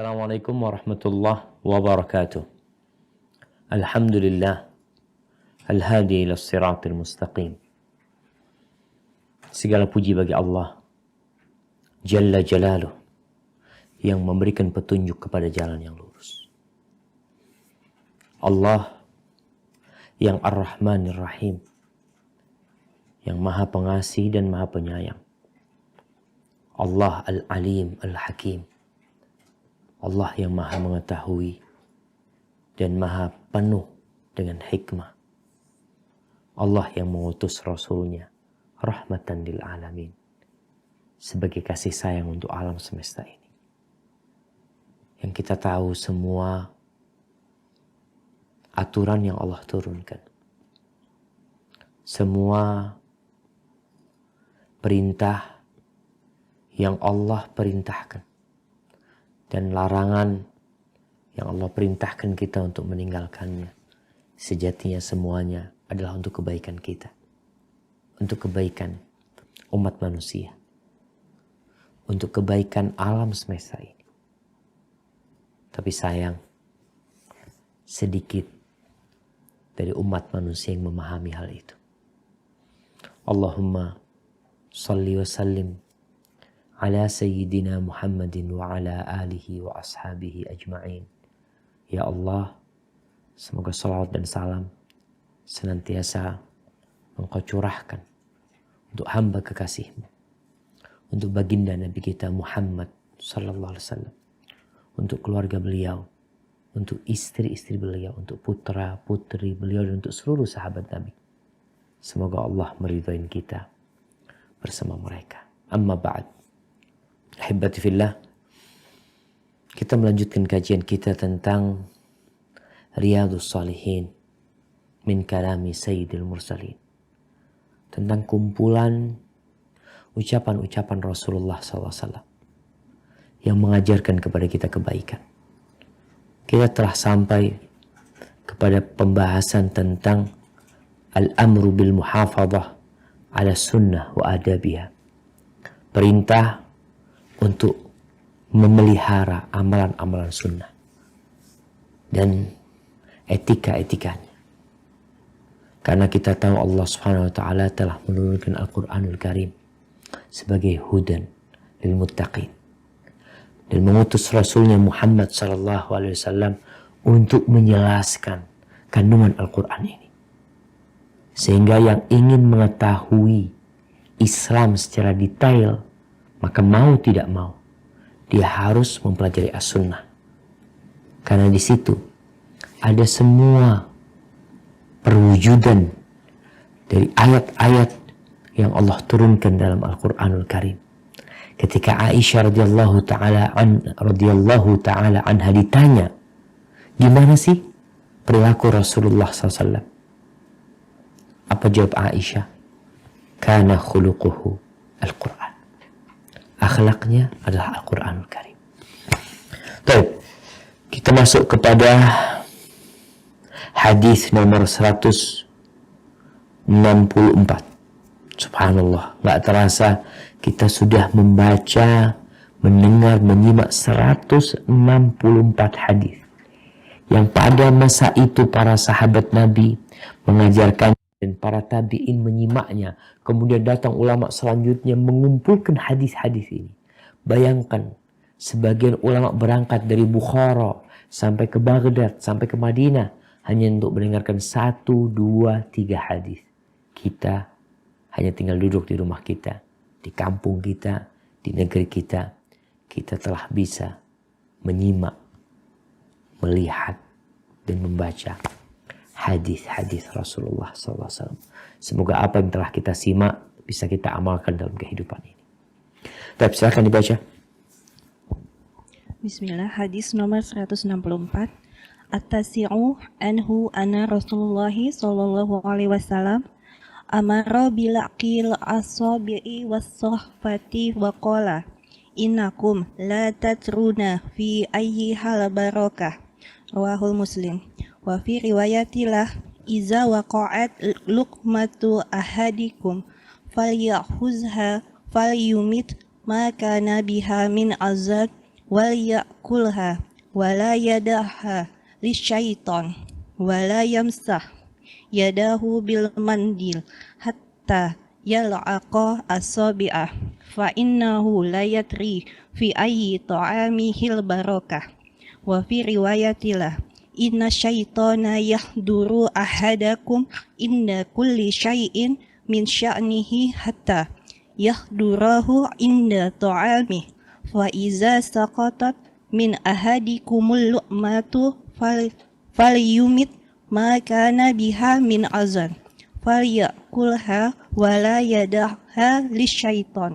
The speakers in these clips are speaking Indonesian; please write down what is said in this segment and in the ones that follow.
Assalamualaikum warahmatullahi wabarakatuh. Alhamdulillah al-hadi ila siratil mustaqim. Segala puji bagi Allah Jalla Jalaluh yang memberikan petunjuk kepada jalan yang lurus. Allah yang Ar-Rahmanir Rahim, yang Maha Pengasih dan Maha Penyayang. Allah Al-Alim Al-Hakim, Allah yang Maha Mengetahui dan Maha penuh dengan hikmah. Allah yang mengutus Rasulnya rahmatan lil alamin, sebagai kasih sayang untuk alam semesta ini. Yang kita tahu semua aturan yang Allah turunkan, semua perintah yang Allah perintahkan, dan larangan yang Allah perintahkan kita untuk meninggalkannya, sejatinya semuanya adalah untuk kebaikan kita, untuk kebaikan umat manusia, untuk kebaikan alam semesta ini. Tapi sayang, sedikit dari umat manusia yang memahami hal itu. Allahumma salli wa sallim ala sayyidina Muhammadin wa ala alihi wa ashabihi ajma'in. Ya Allah, semoga salawat dan salam senantiasa Engkau curahkan untuk hamba kekasih-Mu, untuk baginda Nabi kita Muhammad sallallahu alaihi wasallam, untuk keluarga beliau, untuk istri-istri beliau, untuk putra-putri beliau, dan untuk seluruh sahabat Nabi. Semoga Allah meridhai kita bersama mereka. Amma ba'd. Ahibati fillah, kita melanjutkan kajian kita tentang Riyadhus Shalihin min kalami Sayyidil Mursalin, tentang kumpulan ucapan-ucapan Rasulullah SAW yang mengajarkan kepada kita kebaikan. Kita telah sampai kepada pembahasan tentang al-amru bil muhafadhah ala sunnah wa adabiha, perintah untuk memelihara amalan-amalan sunnah dan etika-etikanya. Karena kita tahu Allah Subhanahu wa taala telah menurunkan Al-Qur'anul Karim sebagai hudan lil muttaqin, dan mengutus Rasulnya Muhammad sallallahu alaihi wasallam untuk menjelaskan kandungan Al-Qur'an ini. Sehingga yang ingin mengetahui Islam secara detail, maka mau tidak mau, dia harus mempelajari as-sunnah. Karena di situ ada semua perwujudan dari ayat-ayat yang Allah turunkan dalam Al-Quranul Karim. Ketika Aisyah radhiyallahu taala anha ditanya, gimana sih perilaku Rasulullah SAW? Apa jawab Aisyah? Kana khuluquhu Al-Quran. Akhlaknya adalah Al-Quranul Karim. Baik, kita masuk kepada hadis nomor 164. Subhanallah, gak terasa kita sudah membaca, mendengar, menyimak 164 hadis yang pada masa itu para sahabat Nabi mengajarkan dan para tabi'in menyimaknya. Kemudian datang ulama selanjutnya mengumpulkan hadis-hadis ini. Bayangkan, sebagian ulama berangkat dari Bukhara sampai ke Baghdad, sampai ke Madinah, hanya untuk mendengarkan 1, 2, 3 hadis. Kita hanya tinggal duduk di rumah kita, di kampung kita, di negeri kita. Kita telah bisa menyimak, melihat, dan membaca hadis-hadis Rasulullah SAW. Semoga apa yang telah kita simak bisa kita amalkan dalam kehidupan ini. Baik, silakan dibaca. Bismillah, hadis nomor 164. At-tasi'u anhu anna Rasulullah sallallahu alaihi wasallam amara bil aqil asabi'i was-sahfati wa qala innakum la tatruna fi ayyi hal barakah. Rawahul Muslim. Wa fi riwayatilah iza waqa'at luqmatu ahadikum falyahuzha falyumit ma kana biha min azab وليأكلها ولا يدعها للشيطان ولا يمسح يده بالمنديل حتى يلعق أصابعه فإنه لا يدري في أي طعامه البركة وفي رواية له إن الشيطان يحضر أحدكم إن كل شيء من شأنه حتى يحضره عند طعامه فإذا سقطت من أحدكم اللقمة فليمت ما كان بها من أذى فليأكلها ولا يدعها للشيطان.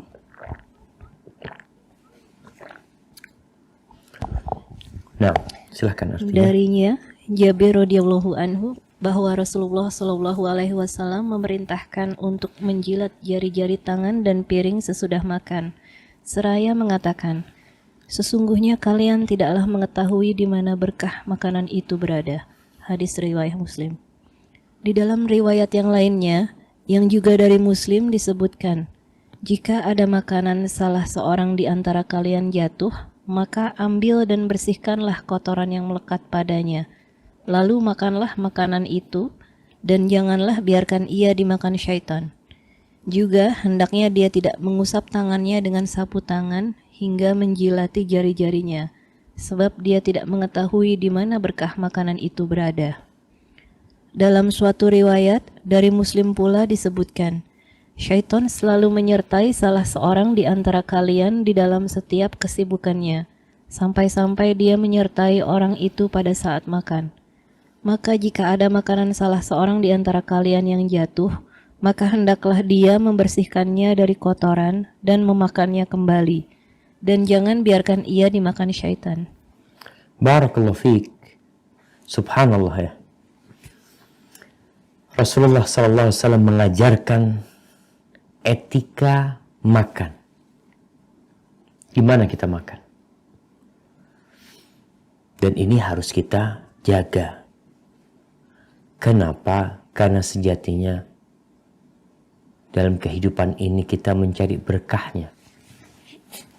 Nah, silahkan artinya. Darinya Jabir radhiyallahu anhu bahwa Rasulullah Shallallahu alaihi wasallam memerintahkan untuk menjilat jari-jari tangan dan piring sesudah makan. Seraya mengatakan, sesungguhnya kalian tidaklah mengetahui di mana berkah makanan itu berada. Hadis riwayat Muslim. Di dalam riwayat yang lainnya, yang juga dari Muslim disebutkan, jika ada makanan salah seorang di antara kalian jatuh, maka ambil dan bersihkanlah kotoran yang melekat padanya. Lalu makanlah makanan itu, dan janganlah biarkan ia dimakan syaitan. Juga hendaknya dia tidak mengusap tangannya dengan sapu tangan hingga menjilati jari-jarinya, sebab dia tidak mengetahui di mana berkah makanan itu berada. Dalam suatu riwayat dari Muslim pula disebutkan, syaitan selalu menyertai salah seorang di antara kalian di dalam setiap kesibukannya, sampai-sampai dia menyertai orang itu pada saat makan. Maka jika ada makanan salah seorang di antara kalian yang jatuh, maka hendaklah dia membersihkannya dari kotoran dan memakannya kembali, dan jangan biarkan ia dimakan syaitan. Barakallahu fiik. Subhanallah ya. Rasulullah SAW mengajarkan etika makan. Gimana kita makan? Dan ini harus kita jaga. Kenapa? Karena sejatinya dalam kehidupan ini kita mencari berkahnya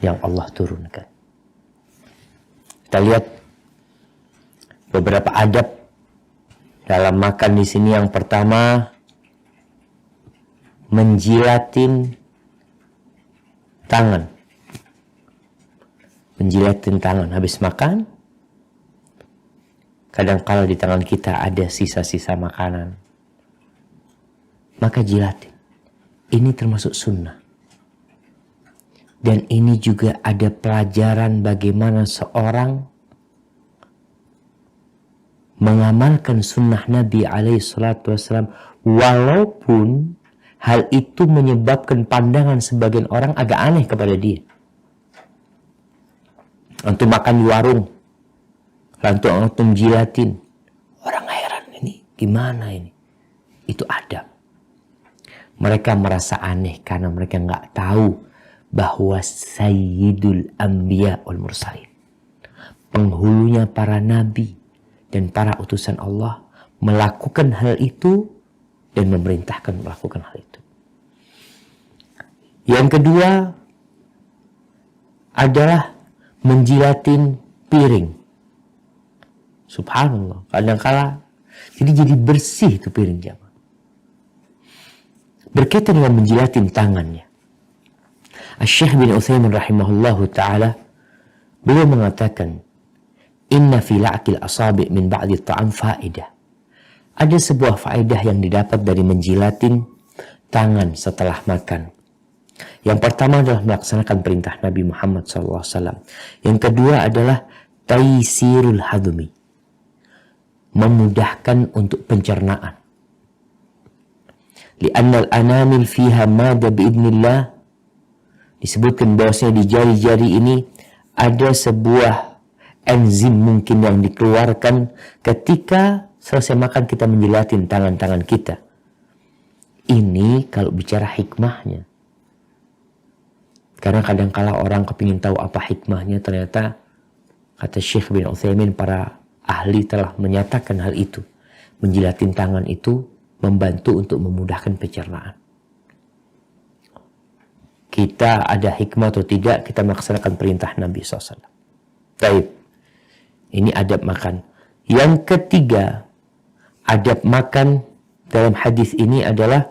yang Allah turunkan. Kita lihat beberapa adab dalam makan di sini. Yang pertama, menjilatin tangan. Menjilatin tangan habis makan. Kadang-kala di tangan kita ada sisa-sisa makanan, maka jilatin. Ini termasuk sunnah. Dan ini juga ada pelajaran bagaimana seorang mengamalkan sunnah Nabi SAW, walaupun hal itu menyebabkan pandangan sebagian orang agak aneh kepada dia. Antum makan di warung, lalu antum jilatin, orang heran, ini gimana ini? Itu adab. Mereka merasa aneh karena mereka nggak tahu bahwa Sayyidul Anbiya wal Mursalin, penghulunya para nabi dan para utusan Allah, melakukan hal itu dan memerintahkan melakukan hal itu. Yang kedua adalah menjilatin piring. Subhanallah, kadang-kala jadi bersih itu piring jamaah. Berkaitan dengan menjilatin tangannya, Asy-Syaikh bin Utsaimin rahimahullahu ta'ala, beliau mengatakan, inna fi la'kil asabi' min ba'di ta'am faedah. Ada sebuah faedah yang didapat dari menjilatin tangan setelah makan. Yang pertama adalah melaksanakan perintah Nabi Muhammad SAW. Yang kedua adalah taysirul hadmi, memudahkan untuk pencernaan. Li'anna al-anamil fiha mada bi'idnillah, disebutkan bahwasanya di jari-jari ini ada sebuah enzim mungkin yang dikeluarkan ketika selesai makan kita menjilatin tangan-tangan kita. Ini kalau bicara hikmahnya. Karena kadang-kala orang kepingin tahu apa hikmahnya, ternyata kata Syekh bin Utsaimin, para ahli telah menyatakan hal itu. Menjilatin tangan itu membantu untuk memudahkan pencernaan. Kita ada hikmah atau tidak, kita melaksanakan perintah Nabi SAW. Baik. Ini adab makan. Yang ketiga, adab makan dalam hadis ini adalah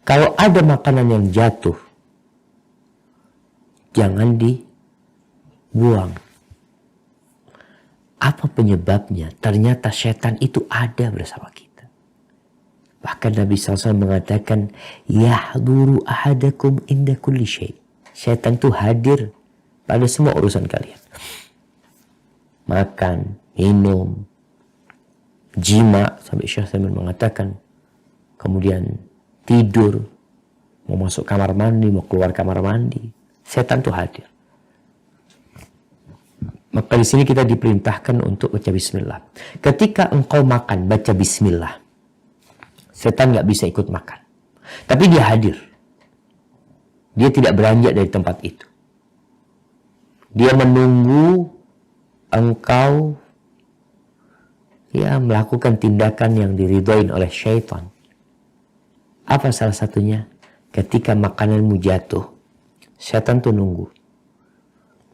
kalau ada makanan yang jatuh, jangan dibuang. Apa penyebabnya? Ternyata setan itu ada bersama kita. Bahkan Nabi SAW mengatakan, yahduru ahadakum inda kulli syai. Setan itu hadir pada semua urusan kalian. Makan, minum, jima, sampai Syekh Utsaimin mengatakan, kemudian tidur, mau masuk kamar mandi, mau keluar kamar mandi, setan itu hadir. Maka di sini kita diperintahkan untuk baca bismillah. Ketika engkau makan, baca bismillah. Setan nggak bisa ikut makan. Tapi dia hadir. Dia tidak beranjak dari tempat itu. Dia menunggu engkau melakukan tindakan yang diridhoin oleh syaitan. Apa salah satunya? Ketika makananmu jatuh, setan tuh nunggu.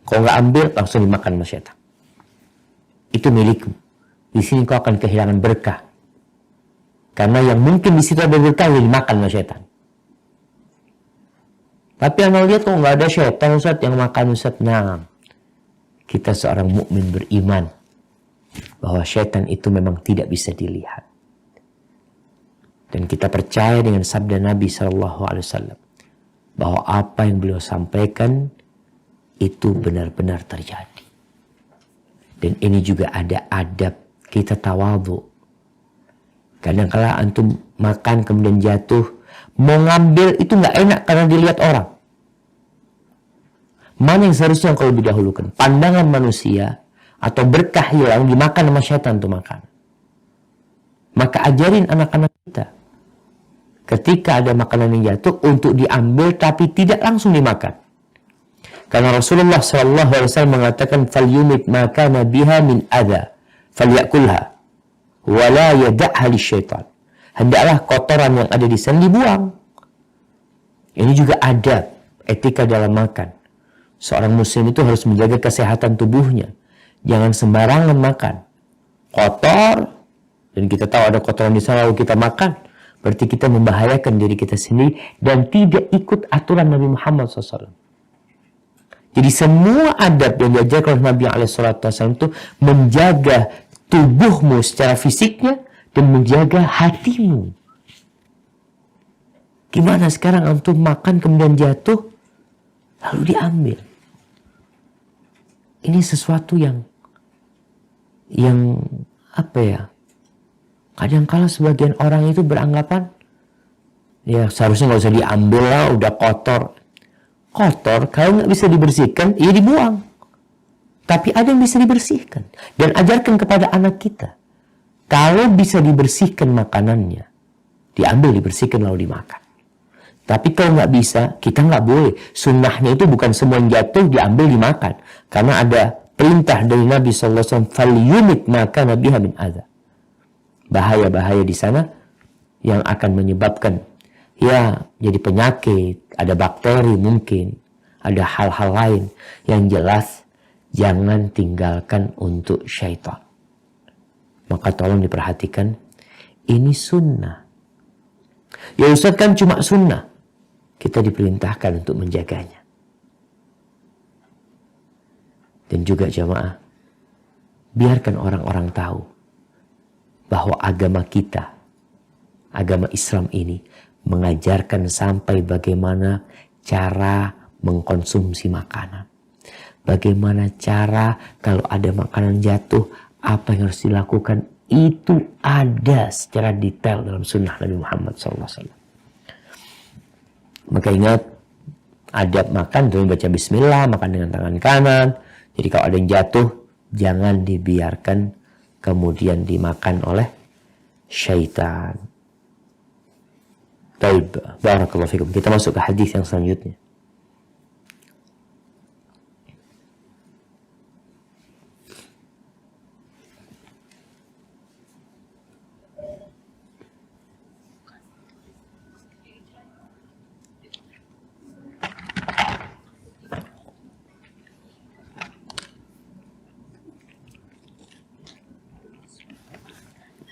Kau nggak ambil, langsung dimakan sama setan. Itu milikmu. Di sini kau akan kehilangan berkah. Karena yang mungkin di situ ada berkah yang dimakan sama setan. Tapi yang lihat kok nggak ada setan, Ustaz, yang makan, Ustaz. Nah, kita seorang mukmin beriman bahwa setan itu memang tidak bisa dilihat. Dan kita percaya dengan sabda Nabi SAW bahwa apa yang beliau sampaikan itu benar-benar terjadi. Dan ini juga ada adab kita tawadhu. Kadang-kala antum makan kemudian jatuh, mau ngambil itu nggak enak karena dilihat orang. Mana yang seharusnya kau lebih dahulukan? Pandangan manusia atau berkah hilang dimakan sama syaitan tuh makan. Maka ajarin anak-anak kita. Ketika ada makanan yang jatuh untuk diambil tapi tidak langsung dimakan. Karena Rasulullah SAW mengatakan falyumit ma kana biha min adha falyakulha wa la yad'ha lisyaitan. Hendaklah kotoran yang ada di sana dibuang. Ini juga adab etika dalam makan. Seorang muslim itu harus menjaga kesehatan tubuhnya. Jangan sembarangan makan. Kotor dan kita tahu ada kotoran di sana lalu kita makan, berarti kita membahayakan diri kita sendiri dan tidak ikut aturan Nabi Muhammad SAW. Jadi semua adab yang diajarkan oleh Nabi SAW itu menjaga tubuhmu secara fisiknya dan menjaga hatimu. Gimana sekarang antum makan kemudian jatuh lalu diambil? Ini sesuatu yang apa ya? Kadang-kala sebagian orang itu beranggapan ya seharusnya nggak usah diambil lah, udah kotor. Kotor, kalau nggak bisa dibersihkan, ya dibuang. Tapi ada yang bisa dibersihkan. Dan ajarkan kepada anak kita. Kalau bisa dibersihkan makanannya, diambil, dibersihkan, lalu dimakan. Tapi kalau nggak bisa, kita nggak boleh. Sunnahnya itu bukan semua yang jatuh, diambil, dimakan. Karena ada perintah dari Nabi SAW, فَلْيُمِتْ مَا كَانَ بِهَا مِنْ أَذَى. Bahaya-bahaya di sana yang akan menyebabkan ya jadi penyakit, ada bakteri mungkin, ada hal-hal lain yang jelas jangan tinggalkan untuk syaitan. Maka tolong diperhatikan, ini sunnah. Ya Ustaz kan cuma sunnah. Kita diperintahkan untuk menjaganya. Dan juga jamaah, biarkan orang-orang tahu bahwa agama kita, agama Islam ini mengajarkan sampai bagaimana cara mengkonsumsi makanan. Bagaimana cara kalau ada makanan jatuh, apa yang harus dilakukan. Itu ada secara detail dalam sunnah Nabi Muhammad SAW. Maka ingat, adab makan dengan baca bismillah, makan dengan tangan kanan. Jadi kalau ada yang jatuh, jangan dibiarkan kemudian dimakan oleh syaitan. Baik, barakallahu fikum. Kita masuk ke hadis yang selanjutnya.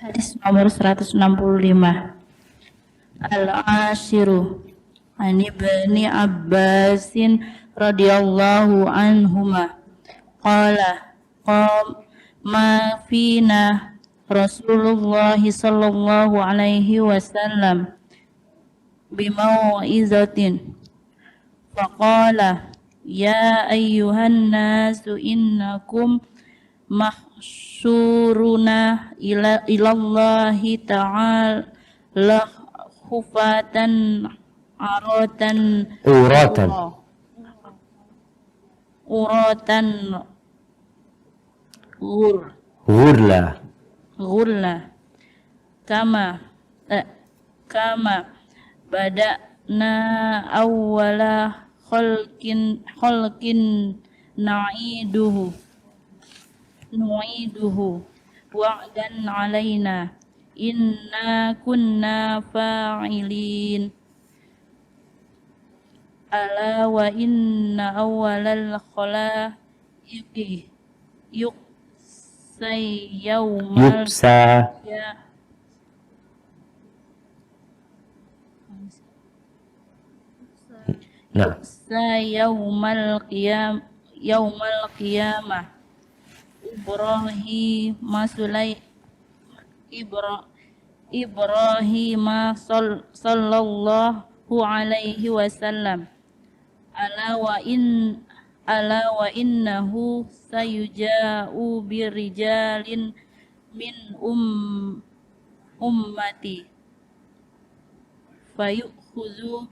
Hadis nomor 165. Al-Ashiru an Ibni Abbasin radhiyallahu anhuma qala qama fina Rasulullah sallallahu alaihi wasallam bimau'izatin faqala ya ayyuhan nasu innakum mahsyuruna ilallahi ta'ala khufatan aratan uratan uratan ghurla ghulla kama bada'na awwala khalqin na'iduhu wa'dan alaina inna kunna fa'ilin ala wa inna awwalal khalaiqi yuqsay yawmal yuksa nah yawmal qiyamah Ibrahim sallallahu alaihi wasallam ala wa innahu sayuja'u birijalin min ummati fayukhudhu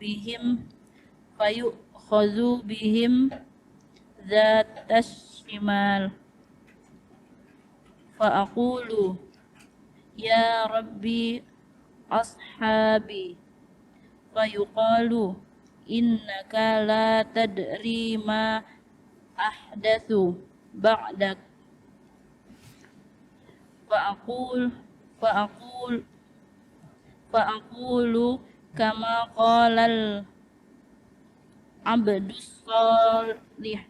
bihim zatas shimal fa'aqulu ya rabbi ashabi fayuqalu innaka la tadri ma ahdathu ba'dak fa'aqulu kama qalal abdus salih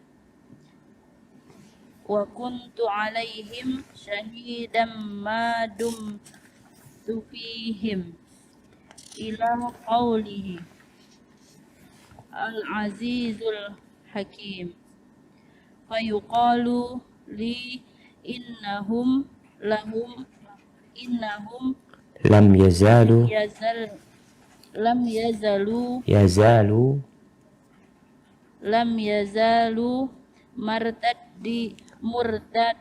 wa kuntu alaihim syahidan ma dumtu fihim ila qawlihi al-azizul hakim fayuqalu li innahum lam yazalu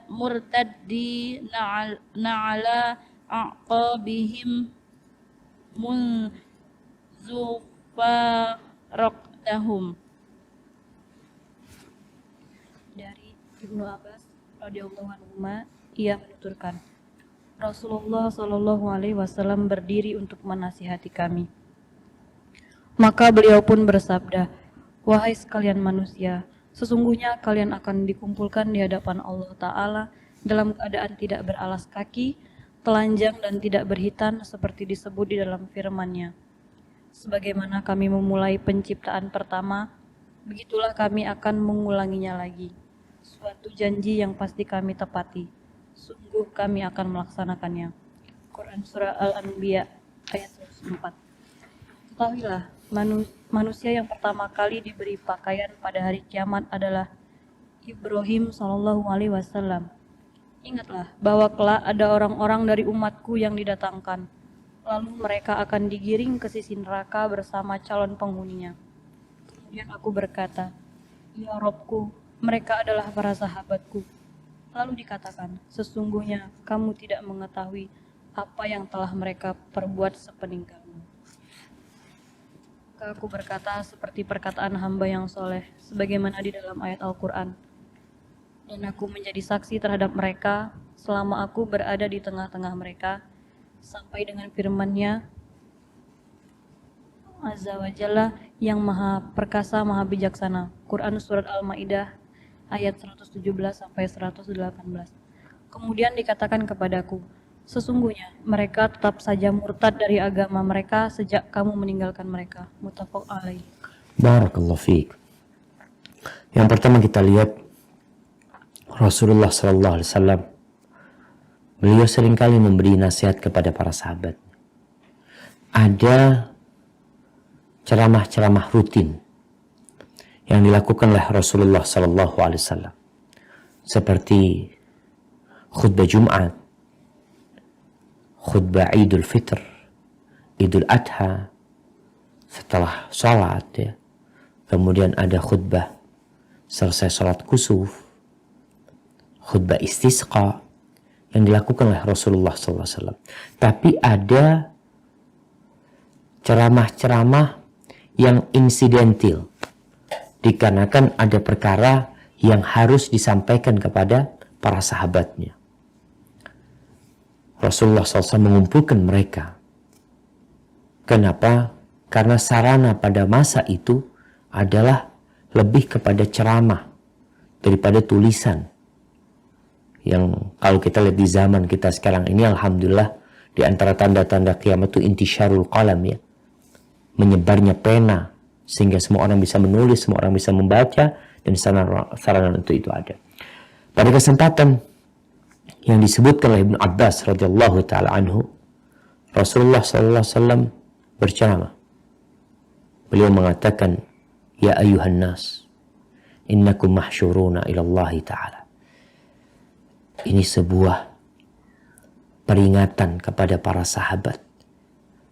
murtaddi na'ala aqabihim munzu faraqtahum. Dari Ibnu Abbas radhiyallahu anhu, ia menuturkan, Rasulullah Shallallahu alaihi wasallam berdiri untuk menasihati kami. Maka beliau pun bersabda, wahai sekalian manusia, sesungguhnya kalian akan dikumpulkan di hadapan Allah Ta'ala dalam keadaan tidak beralas kaki, telanjang dan tidak berhitan seperti disebut di dalam firman-Nya. Sebagaimana kami memulai penciptaan pertama, begitulah kami akan mengulanginya lagi. Suatu janji yang pasti kami tepati. Sungguh kami akan melaksanakannya. Quran Surah Al-Anbiya ayat 104. Ketahuilah, manusia yang pertama kali diberi pakaian pada hari kiamat adalah Ibrahim Shallallahu alaihi wasallam. Ingatlah bahwa kelak ada orang-orang dari umatku yang didatangkan. Lalu mereka akan digiring ke sisi neraka bersama calon penghuninya. Kemudian aku berkata, ya Robku, mereka adalah para sahabatku. Lalu dikatakan, sesungguhnya kamu tidak mengetahui apa yang telah mereka perbuat sepeninggalmu. Maka aku berkata seperti perkataan hamba yang soleh, sebagaimana di dalam ayat Al-Quran. Dan aku menjadi saksi terhadap mereka selama aku berada di tengah-tengah mereka, sampai dengan firman-Nya Azza wa Jalla yang maha perkasa, maha bijaksana. Quran Surat Al-Ma'idah ayat 117 sampai 118. Kemudian dikatakan kepadaku, sesungguhnya mereka tetap saja murtad dari agama mereka sejak kamu meninggalkan mereka. Muttafaq alaih. Barakallahu fiik. Yang pertama kita lihat Rasulullah sallallahu alaihi wasallam beliau seringkali memberi nasihat kepada para sahabat. Ada ceramah-ceramah rutin yang dilakukan oleh Rasulullah SAW, seperti khutbah Jumat, khutbah Idul Fitr, Idul Adha, setelah sholat ya. Kemudian ada khutbah selesai sholat kusuf, khutbah istisqa yang dilakukan oleh Rasulullah SAW. Tapi ada ceramah-ceramah yang insidentil, dikarenakan ada perkara yang harus disampaikan kepada para sahabatnya. Rasulullah SAW mengumpulkan mereka. Kenapa? Karena sarana pada masa itu adalah lebih kepada ceramah daripada tulisan. Yang kalau kita lihat di zaman kita sekarang ini, alhamdulillah, di antara tanda-tanda kiamat itu intisyarul qalam ya. Menyebarnya pena, sehingga semua orang bisa menulis, semua orang bisa membaca, dan sarana untuk itu ada. Pada kesempatan yang disebutkan oleh Ibnu Abbas radhiyallahu taala anhu, Rasulullah SAW berceramah. Beliau mengatakan, ya ayuhan nas, innakum mahsyuruna ilallahi ta'ala. Ini sebuah peringatan kepada para sahabat.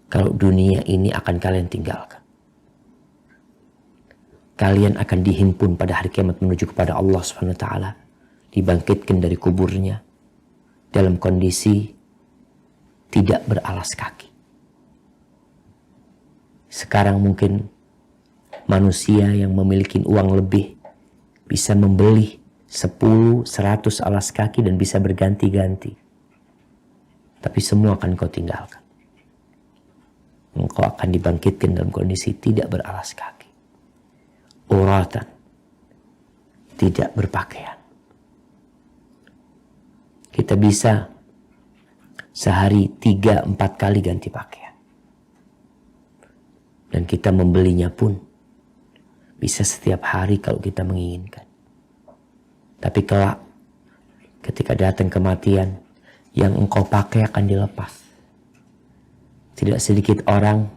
Kalau dunia ini akan kalian tinggalkan. Kalian akan dihimpun pada hari kiamat menuju kepada Allah Subhanahu wa taala, dibangkitkan dari kuburnya dalam kondisi tidak beralas kaki. Sekarang mungkin manusia yang memiliki uang lebih bisa membeli 10, 100 alas kaki dan bisa berganti-ganti. Tapi semua akan kau tinggalkan. Engkau akan dibangkitkan dalam kondisi tidak beralas kaki. Uratan. Tidak berpakaian. Kita bisa sehari 3-4 kali ganti pakaian. Dan kita membelinya pun bisa setiap hari kalau kita menginginkan. Tapi kelak ketika datang kematian, yang engkau pakai akan dilepas. Tidak sedikit orang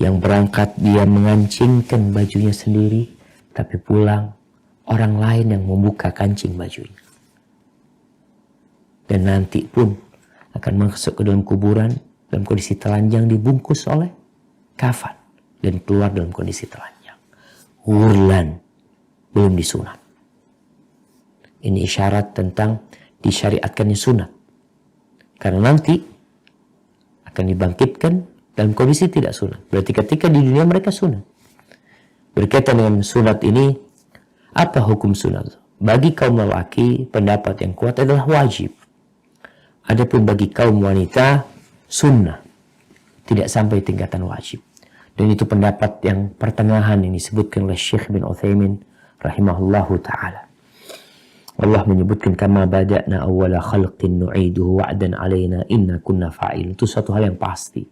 yang berangkat dia mengancingkan bajunya sendiri, tapi pulang orang lain yang membuka kancing bajunya. Dan nanti pun akan masuk ke dalam kuburan dalam kondisi telanjang dibungkus oleh kafan dan keluar dalam kondisi telanjang. Hurlan, belum disunat. Ini isyarat tentang disyariatkannya sunat. Karena nanti akan dibangkitkan dalam kondisi tidak sunat. Berarti ketika di dunia mereka sunat. Berkaitan dengan sunat ini, apa hukum sunat? Bagi kaum lelaki, pendapat yang kuat adalah wajib. Adapun bagi kaum wanita, sunnah. Tidak sampai tingkatan wajib. Dan itu pendapat yang pertengahan yang disebutkan oleh Syekh bin Utsaimin rahimahullahu ta'ala. Allah menyebutkan kama bada'na awwala khalqin nu'iduhu wa'dan 'alaina inna kunna fa'il. Itu suatu hal yang pasti.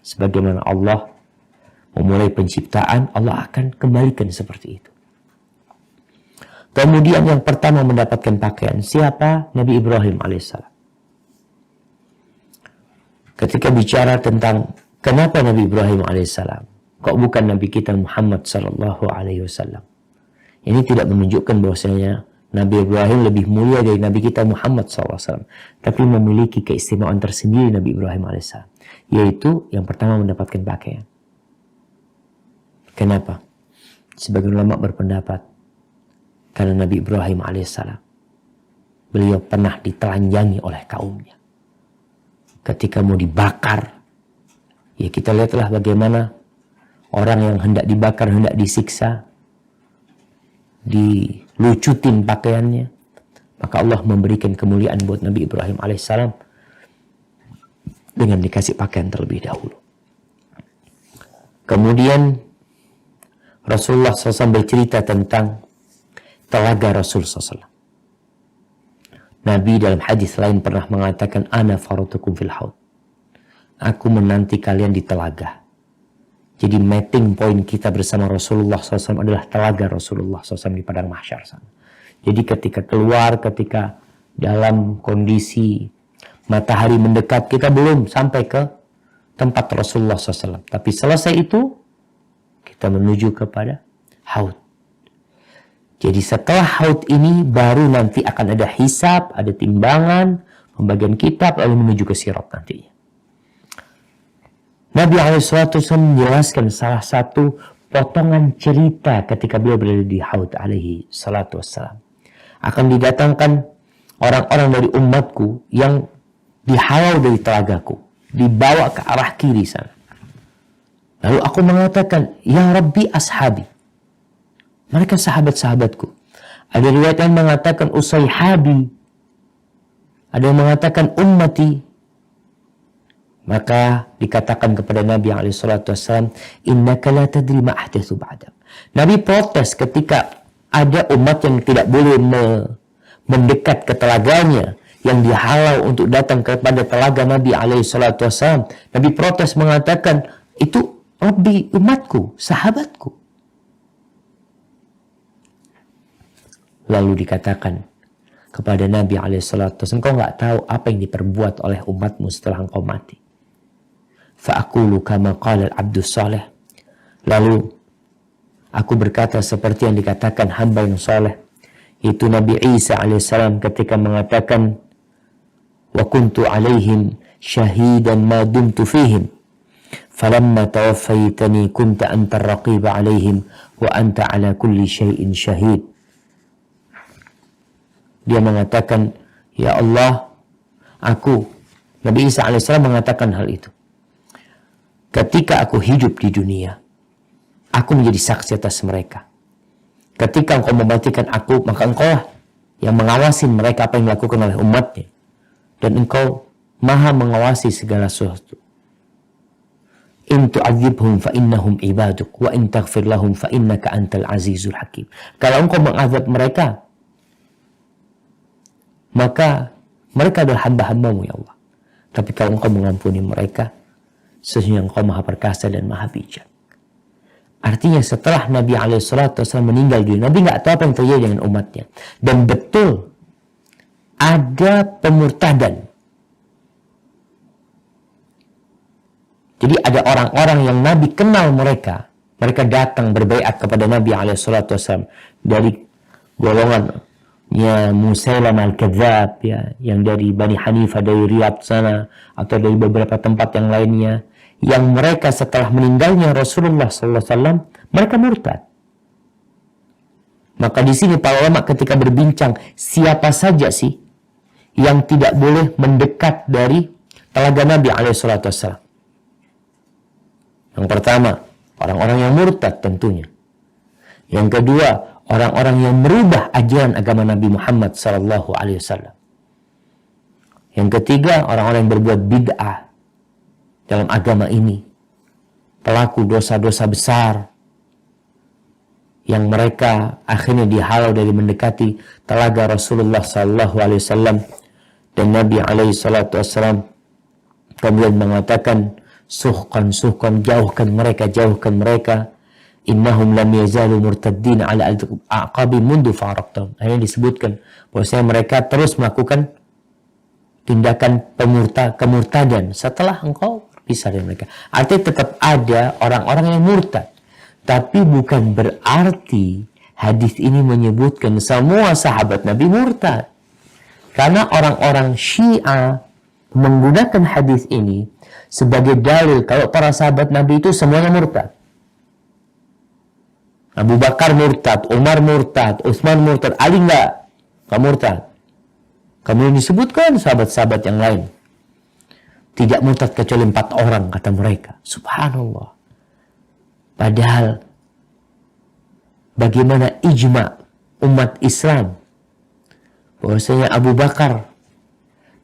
Sebagaimana Allah memulai penciptaan, Allah akan kembalikan seperti itu. Kemudian yang pertama mendapatkan pakaian siapa? Nabi Ibrahim alaihissalam. Ketika bicara tentang kenapa Nabi Ibrahim alaihissalam, kok bukan Nabi kita Muhammad sallallahu alaihi wasallam? Ini tidak menunjukkan bahwasanya Nabi Ibrahim lebih mulia dari Nabi kita Muhammad SAW. Tapi memiliki keistimewaan tersendiri Nabi Ibrahim AS. Yaitu yang pertama mendapatkan pakaian. Kenapa? Sebagian ulama berpendapat. Karena Nabi Ibrahim AS, beliau pernah ditelanjangi oleh kaumnya. Ketika mau dibakar. Ya kita lihatlah bagaimana orang yang hendak dibakar, hendak disiksa. Dilucutin pakaiannya, maka Allah memberikan kemuliaan buat Nabi Ibrahim alaihissalam dengan dikasih pakaian terlebih dahulu. Kemudian Rasulullah SAW bercerita tentang telaga Rasul SAW. Nabi dalam hadis lain pernah mengatakan, ana faratukum fil haud. Aku menanti kalian di telaga. Jadi meeting point kita bersama Rasulullah SAW adalah telaga Rasulullah SAW di padang mahsyar sana. Jadi ketika keluar, ketika dalam kondisi Matahari mendekat, kita belum sampai ke tempat Rasulullah SAW. Tapi selesai itu, kita menuju kepada haud. Jadi setelah haud ini, baru nanti akan ada hisab, ada timbangan, pembagian kitab, lalu menuju ke sirat nantinya. Nabi SAW menjelaskan salah satu potongan cerita ketika beliau berada di haud alaihi salatu wassalam. Akan didatangkan orang-orang dari umatku yang dihalau dari telagaku, dibawa ke arah kiri sana. Lalu aku mengatakan, ya Rabbi ashabi. Mereka sahabat-sahabatku. Ada riwayat yang mengatakan usayhabi. Ada yang mengatakan ummati. Maka dikatakan kepada Nabi SAW, innaka la tadri ma ahdatsu ba'dak. Nabi protes ketika ada umat yang tidak boleh mendekat ke telaganya, yang dihalau untuk datang kepada telaga Nabi SAW. Nabi protes mengatakan, itu Rabbi umatku, sahabatku. Lalu dikatakan kepada Nabi SAW, engkau nggak tahu apa yang diperbuat oleh umatmu setelah engkau mati. Fa'akulu kama qala al-abdus salih. Lalu aku berkata seperti yang dikatakan hamba yang saleh, itu Nabi Isa alaihissalam ketika mengatakan, wa kuntu alaihim syahidan ma dumtu fihim falamma tawaffaytani kunta anta ar-raqiba alaihim wa anta ala kulli syai'in syahid. Dia mengatakan, ya Allah, Nabi Isa alaihissalam mengatakan hal itu. Ketika aku hidup di dunia, aku menjadi saksi atas mereka. Ketika engkau mematikan aku, maka engkau lah yang mengawasi mereka apa yang dilakukan oleh umatnya. Dan engkau maha mengawasi segala sesuatu. In tu'adzibhum fa innahum ibaduk wa in taghfir lahum fa innaka antal azizul hakim. Kalau engkau mengazab mereka, maka mereka adalah hamba-hambamu ya Allah. Tapi kalau engkau mengampuni mereka, sesungguhnya engkau maha perkasa dan maha bijak. Artinya setelah Nabi SAW meninggal dunia, Nabi nggak tahu apa yang terjadi dengan umatnya. Dan betul ada pemurtadan. Jadi ada orang-orang yang Nabi kenal mereka. Mereka datang berbaiat kepada Nabi SAW dari golongannya Musailam al-Kadzab, ya, yang dari Bani Hanifah, dari Riyadh sana, atau dari beberapa tempat yang lainnya. Yang mereka setelah meninggalnya Rasulullah SAW, mereka murtad. Maka di sini para ulama ketika berbincang, siapa saja sih yang tidak boleh mendekat dari telaga Nabi SAW? Yang pertama, orang-orang yang murtad tentunya. Yang kedua, orang-orang yang merubah ajaran agama Nabi Muhammad SAW. Yang ketiga, orang-orang yang berbuat bid'ah dalam agama ini, pelaku dosa-dosa besar yang mereka akhirnya dihalau dari mendekati telaga Rasulullah SAW. Dan Nabi SAW kemudian mengatakan, suhkan, jauhkan mereka, innahum lam yazalu murtaddin ala al-aqabi mundu faraqtahum. Akhirnya disebutkan bahwasanya mereka terus melakukan tindakan kemurtadan setelah engkau bisa dari mereka. Artinya tetap ada orang-orang yang murtad. Tapi bukan berarti hadis ini menyebutkan semua sahabat Nabi murtad. Karena orang-orang Syiah menggunakan hadis ini sebagai dalil kalau para sahabat Nabi itu semuanya murtad. Abu Bakar murtad, Umar murtad, Utsman murtad, Ali enggak murtad. Kemudian disebutkan sahabat-sahabat yang lain tidak murtad kecuali 4 orang, kata mereka. Subhanallah. Padahal bagaimana ijma umat Islam bahwasanya Abu Bakar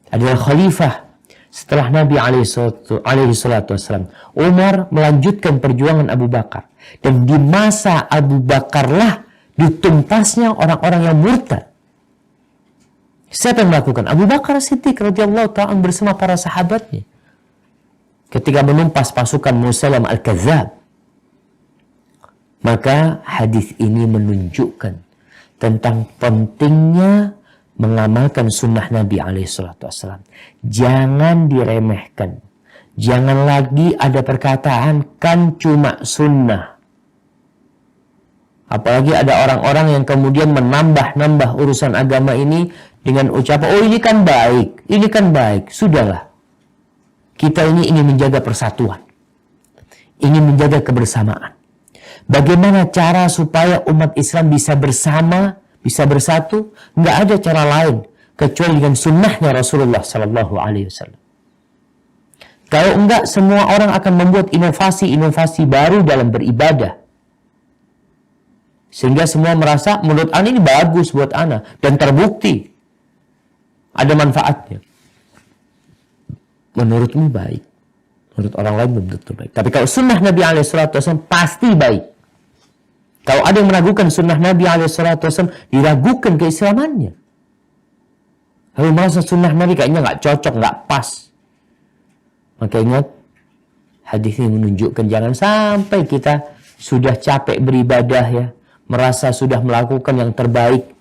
adalah khalifah setelah Nabi alaihi salatu wasallam. Umar melanjutkan perjuangan Abu Bakar. Dan di masa Abu Bakarlah ditumpasnya orang-orang yang murtad. Siapa yang melakukan? Abu Bakar Siddiq radhiyallahu ta'ala bersama para sahabatnya. Ketika menumpas pasukan Musailam al-Kadzab. Maka hadis ini menunjukkan tentang pentingnya mengamalkan sunnah Nabi SAW. Jangan diremehkan. Jangan lagi ada perkataan kan cuma sunnah. Apalagi ada orang-orang yang kemudian menambah-nambah urusan agama ini dengan ucapan, oh ini kan baik, ini kan baik. Sudahlah. Kita ini ingin menjaga persatuan. Ingin menjaga kebersamaan. Bagaimana cara supaya umat Islam bisa bersama, bisa bersatu? Nggak ada cara lain kecuali dengan sunnahnya Rasulullah Sallallahu Alaihi Wasallam. Kalau enggak, semua orang akan membuat inovasi-inovasi baru dalam beribadah. Sehingga semua merasa menurut ana ini bagus buat ana dan terbukti ada manfaatnya. Menurutmu baik, menurut orang lain belum tentu baik. Tapi kalau sunnah Nabi SAW pasti baik. Kalau ada yang meragukan sunnah Nabi SAW, diragukan keislamannya. Lalu merasa sunnah Nabi kayaknya nggak cocok, nggak pas. Maka ingat, hadis ini menunjukkan jangan sampai kita sudah capek beribadah ya, merasa sudah melakukan yang terbaik,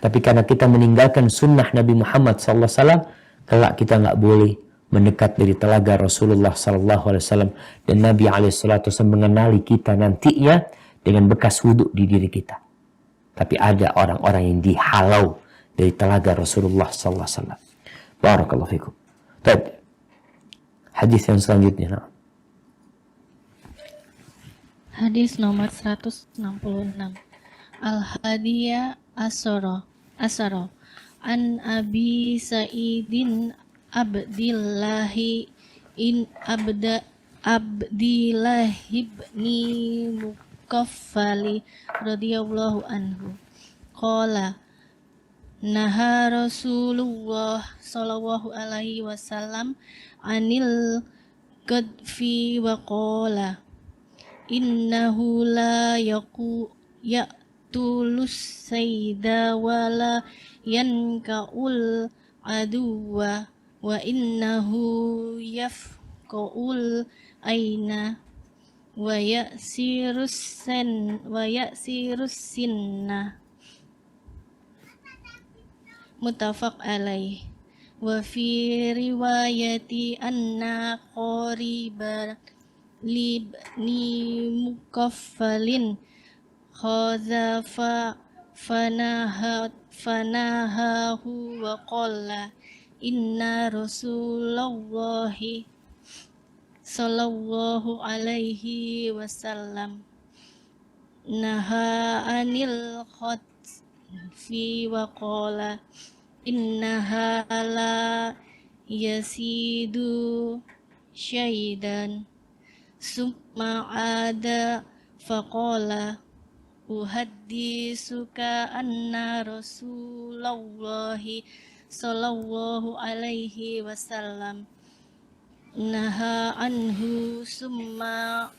tapi karena kita meninggalkan sunnah Nabi Muhammad SAW, kelak kita nggak boleh mendekat dari telaga Rasulullah SAW, dan Nabi SAW mengenali kita nantinya dengan bekas wudhu di diri kita. Tapi ada orang-orang yang dihalau dari telaga Rasulullah SAW. Barakallahu fikum. Baik. Hadis yang selanjutnya. Nah. Hadis nomor 166. Al-Hadiyah Asara an Abi Sa'idin Abdillahi ibni Mukaffali radhiyallahu anhu qala naha Rasulullah sallallahu alaihi wasallam anil qadfi wa qala innahu la yaqtulus sayda wa la yankaul aduwa wa innahu yafqul aina wa yasirus sinna muttafaq alaih. Wa fi riwayati anna qariba libni mukaffalin khazafa fanahahu wa qala inna rasulallahi sallallahu alaihi wasallam naha anil khatfi wa qala innaha la yasidu syaidan summa ada faqala uhaddisuka anna rasulallahi sallallahu alaihi wasallam naha anhu summa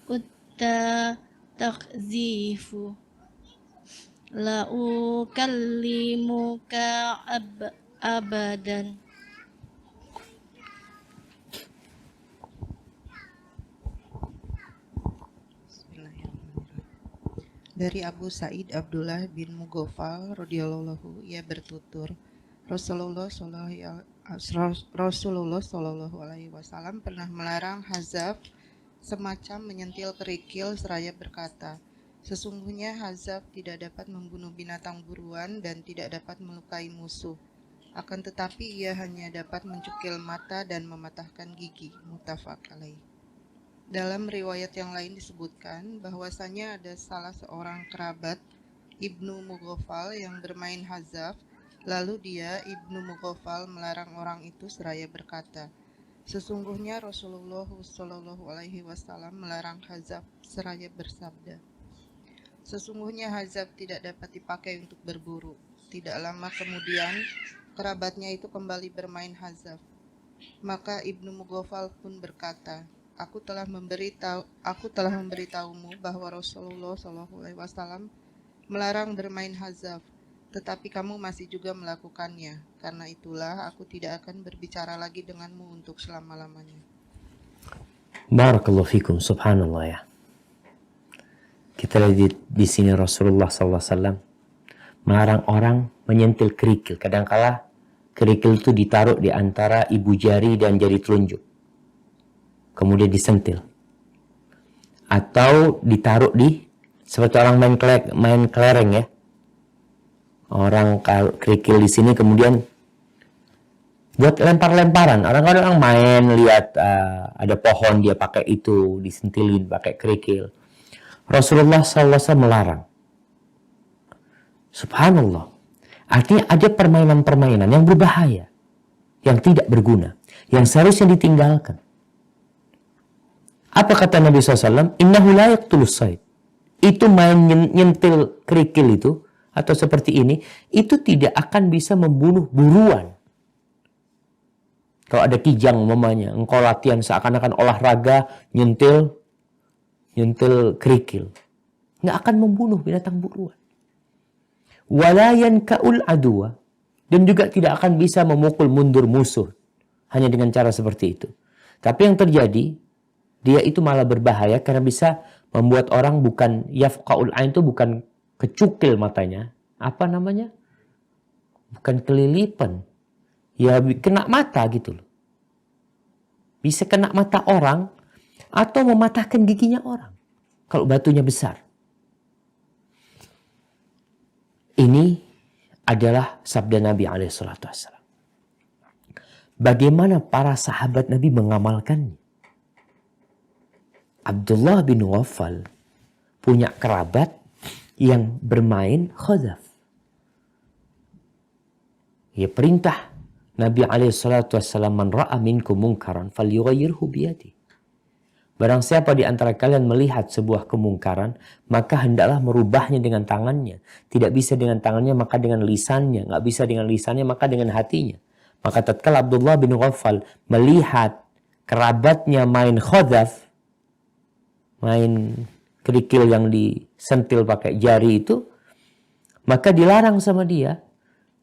utta takzifu la ukallimuka abadan. Dari Abu Sa'id Abdullah bin Mughafal radhiyallahu, ia bertutur, Rasulullah Shallallahu Alaihi Wasallam pernah melarang hazaf, semacam menyentil kerikil, seraya berkata, sesungguhnya hazaf tidak dapat membunuh binatang buruan dan tidak dapat melukai musuh. Akan tetapi ia hanya dapat mencukil mata dan mematahkan gigi. Muttafaq alaih. Dalam riwayat yang lain disebutkan bahwasanya ada salah seorang kerabat Ibnu Mughafal yang bermain hazaf. Lalu dia, Ibnu Mughafal, melarang orang itu seraya berkata, sesungguhnya Rasulullah Shallallahu Alaihi Wasallam melarang hazaf, seraya bersabda, sesungguhnya hazaf tidak dapat dipakai untuk berburu. Tidak lama kemudian, kerabatnya itu kembali bermain hazaf. Maka Ibnu Mughafal pun berkata, Aku telah memberitahumu bahwa Rasulullah Shallallahu Alaihi Wasallam melarang bermain hazaf, tetapi kamu masih juga melakukannya. Karena itulah aku tidak akan berbicara lagi denganmu untuk selama-lamanya. Barakallahu fikum, subhanallah ya. Kita lihat di sini Rasulullah SAW melarang orang menyentil kerikil. Kadangkala kerikil itu ditaruh di antara ibu jari dan jari telunjuk, kemudian disentil. Atau ditaruh di, seperti orang main kelereng ya. Orang kerikil di sini kemudian buat lempar-lemparan. Orang-orang main lihat ada pohon, dia pakai itu, disentilin pakai kerikil. Rasulullah SAW melarang. Subhanallah. Artinya ada permainan-permainan yang berbahaya, yang tidak berguna, yang seharusnya ditinggalkan. Apa kata Nabi SAW? Innahu la yaqtulus sayd. Itu main nyentil kerikil itu, atau seperti ini, itu tidak akan bisa membunuh buruan. Kalau ada kijang umpamanya, engkau latihan seakan-akan olahraga, nyentil kerikil, nggak akan membunuh binatang buruan. Walayan kaul adwa, dan juga tidak akan bisa memukul mundur musuh hanya dengan cara seperti itu. Tapi yang terjadi, dia itu malah berbahaya karena bisa membuat orang bukan yafqaul ain, itu bukan kecukil matanya, apa namanya? Bukan kelilipan. Ya kena mata gitu loh. Bisa kena mata orang atau mematahkan giginya orang kalau batunya besar. Ini adalah sabda Nabi SAW. Bagaimana para sahabat Nabi mengamalkannya? Abdullah bin Waffal punya kerabat yang bermain khazaf. Ya perintah Nabi SAW, man ra'a minkum munkaran falyughayyirhu biyadi. Barang siapa di antara kalian melihat sebuah kemungkaran, maka hendaklah merubahnya dengan tangannya. Tidak bisa dengan tangannya, maka dengan lisannya. Nggak bisa dengan lisannya, maka dengan hatinya. Maka tatkala Abdullah bin Ghaffal melihat kerabatnya main khazaf, main kerikil yang disentil pakai jari itu, maka dilarang sama dia.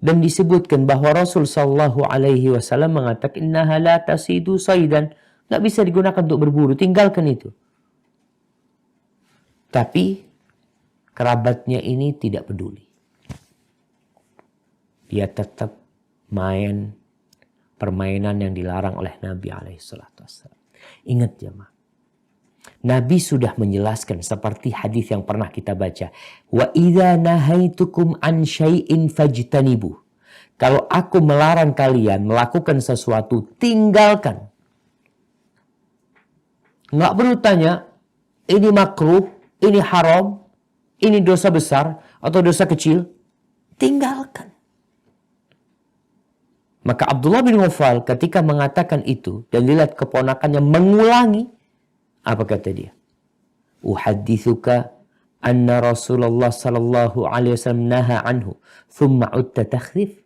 Dan disebutkan bahwa Rasul Sallallahu Alaihi Wasallam mengatakan innaha la tasidu saydan, nggak bisa digunakan untuk berburu, tinggalkan itu. Tapi kerabatnya ini tidak peduli. Dia tetap main permainan yang dilarang oleh Nabi Alaihissalam. Ingat jemaah, Nabi sudah menjelaskan seperti hadis yang pernah kita baca. Wa idza nahaitukum an syai'in fajtanibu. Kalau aku melarang kalian melakukan sesuatu, tinggalkan. Nggak perlu tanya, ini makruh, ini haram, ini dosa besar atau dosa kecil. Tinggalkan. Maka Abdullah bin Ghaffal ketika mengatakan itu dan dilihat keponakannya mengulangi, apa kata dia? Uhaddithuka anna Rasulullah sallallahu alaihi wasallam naha anhu thumma utta takhdhif.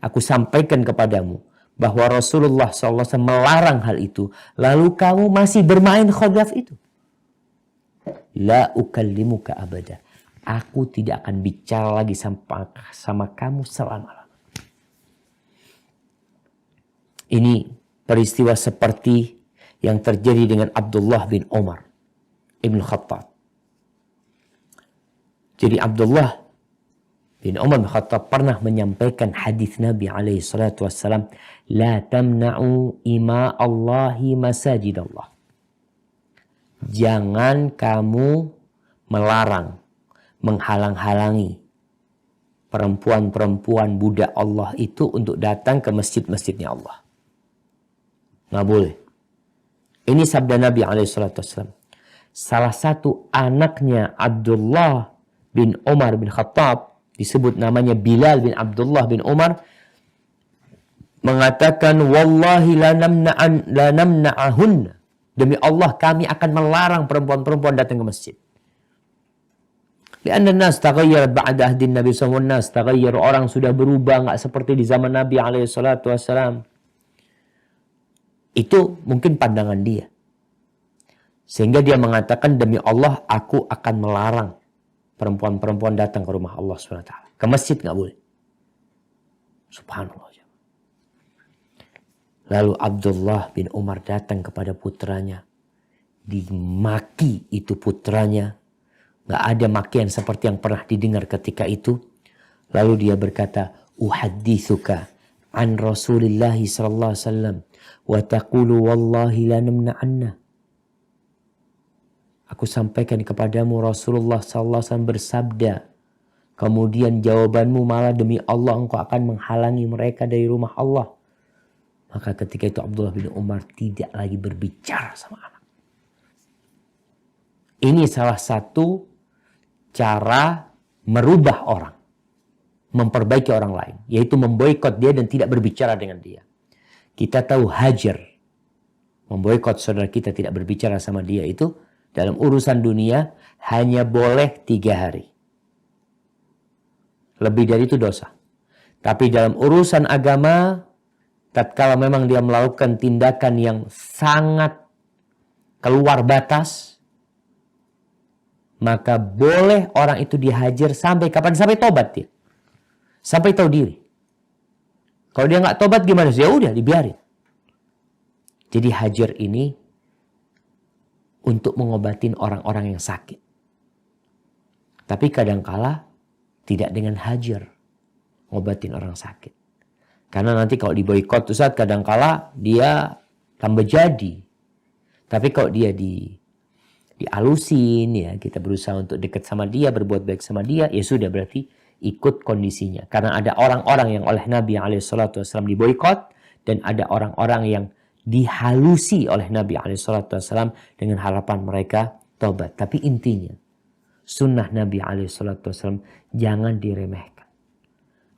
Aku sampaikan kepadamu bahwa Rasulullah sallallahu alaihi wasallam melarang hal itu, lalu kamu masih bermain khazaf itu. La ukallimuka abada. Aku tidak akan bicara lagi sama kamu selama-lamanya. Ini peristiwa seperti yang terjadi dengan Abdullah bin Umar Ibn Khattab. Jadi Abdullah bin Umar bin Khattab pernah menyampaikan hadis Nabi SAW, la tamna'u ima Allahi masajid Allah. Jangan kamu melarang, menghalang-halangi perempuan-perempuan budak Allah itu untuk datang ke masjid-masjidnya Allah. Nggak boleh. Ini sabda Nabi SAW. Salah satu anaknya Abdullah bin Umar bin Khattab, disebut namanya Bilal bin Abdullah bin Umar, mengatakan, wallahi la namna'ahunna. Demi Allah kami akan melarang perempuan-perempuan datang ke masjid. Lianna nas taghayyar ba'da ahdin Nabi SAW. Nas taghayyar, orang sudah berubah, nggak seperti di zaman Nabi SAW. Itu mungkin pandangan dia. Sehingga dia mengatakan, demi Allah aku akan melarang perempuan-perempuan datang ke rumah Allah SWT. Ke masjid nggak boleh. Subhanallah. Lalu Abdullah bin Umar datang kepada putranya. Dimaki itu putranya. Nggak ada makian seperti yang pernah didengar ketika itu. Lalu dia berkata, "Uhaddithuka an Rasulillah sallallahu alaihi wasallam wa taqulu wallahi la namna'anna." Aku sampaikan kepadamu Rasulullah sallallahu alaihi wasallam bersabda, kemudian jawabanmu malah demi Allah engkau akan menghalangi mereka dari rumah Allah. Maka ketika itu Abdullah bin Umar tidak lagi berbicara sama anak. Ini salah satu cara merubah orang, memperbaiki orang lain, yaitu memboikot dia dan tidak berbicara dengan dia. Kita tahu hajar, memboikot saudara kita, tidak berbicara sama dia, itu dalam urusan dunia hanya boleh 3 hari. Lebih dari itu dosa. Tapi dalam urusan agama, tatkala memang dia melakukan tindakan yang sangat keluar batas, maka boleh orang itu dihajar sampai kapan? Sampai tobat dia. Sampai tahu diri. Kalau dia nggak tobat gimana? Ya udah, dibiarin. Jadi hajar ini untuk mengobatin orang-orang yang sakit. Tapi kadangkala tidak dengan hajar ngobatin orang sakit. Karena nanti kalau diboikot Ustaz, kadangkala dia tambah jadi. Tapi kalau dia dialusin, ya kita berusaha untuk dekat sama dia, berbuat baik sama dia, ya sudah, berarti ikut kondisinya. Karena ada orang-orang yang oleh Nabi SAW diboikot, dan ada orang-orang yang dihalusi oleh Nabi SAW dengan harapan mereka tobat. Tapi intinya, sunnah Nabi SAW jangan diremehkan.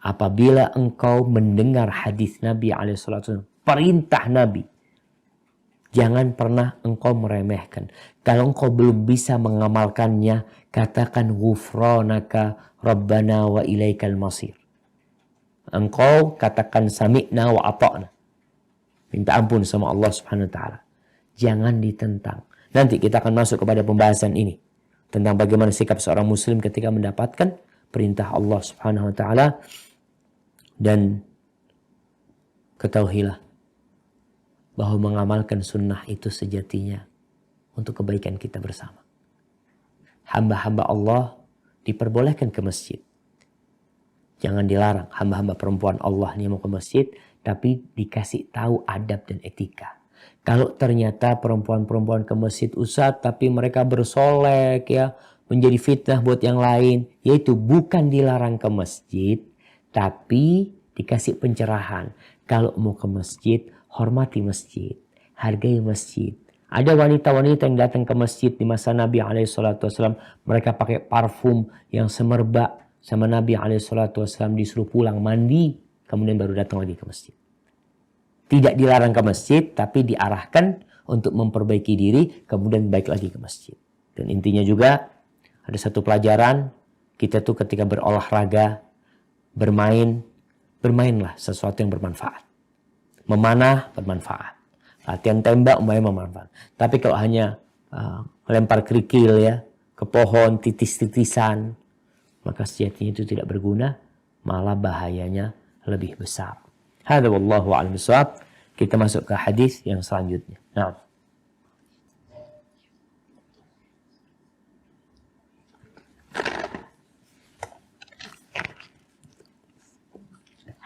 Apabila engkau mendengar hadis Nabi SAW, perintah Nabi, jangan pernah engkau meremehkan. Kalau engkau belum bisa mengamalkannya, katakan ghufranaka rabbana wa ilaikal masir. Engkau katakan sami'na wa ata'na. Minta ampun sama Allah Subhanahu wa taala. Jangan ditentang. Nanti kita akan masuk kepada pembahasan ini tentang bagaimana sikap seorang muslim ketika mendapatkan perintah Allah Subhanahu wa taala. Dan ketahuilah bahwa mengamalkan sunnah itu sejatinya untuk kebaikan kita bersama. Hamba-hamba Allah diperbolehkan ke masjid. Jangan dilarang hamba-hamba perempuan Allah ini mau ke masjid, tapi dikasih tahu adab dan etika. Kalau ternyata perempuan-perempuan ke masjid Ustaz, tapi mereka bersolek ya, menjadi fitnah buat yang lain, yaitu bukan dilarang ke masjid, tapi dikasih pencerahan. Kalau mau ke masjid, hormati masjid, hargai masjid. Ada wanita-wanita yang datang ke masjid di masa Nabi SAW, mereka pakai parfum yang semerbak, sama Nabi SAW disuruh pulang mandi, kemudian baru datang lagi ke masjid. Tidak dilarang ke masjid, tapi diarahkan untuk memperbaiki diri, kemudian balik lagi ke masjid. Dan intinya juga, ada satu pelajaran, kita tuh ketika berolahraga, bermainlah sesuatu yang bermanfaat. Memanah bermanfaat. Latihan tembak umpamanya bermanfaat. Tapi kalau hanya lempar kerikil ya, ke pohon, titis-titisan, maka sejatinya itu tidak berguna, malah bahayanya lebih besar. Hadza wallahu a'lam bishawab. Kita masuk ke hadis yang selanjutnya. Nah.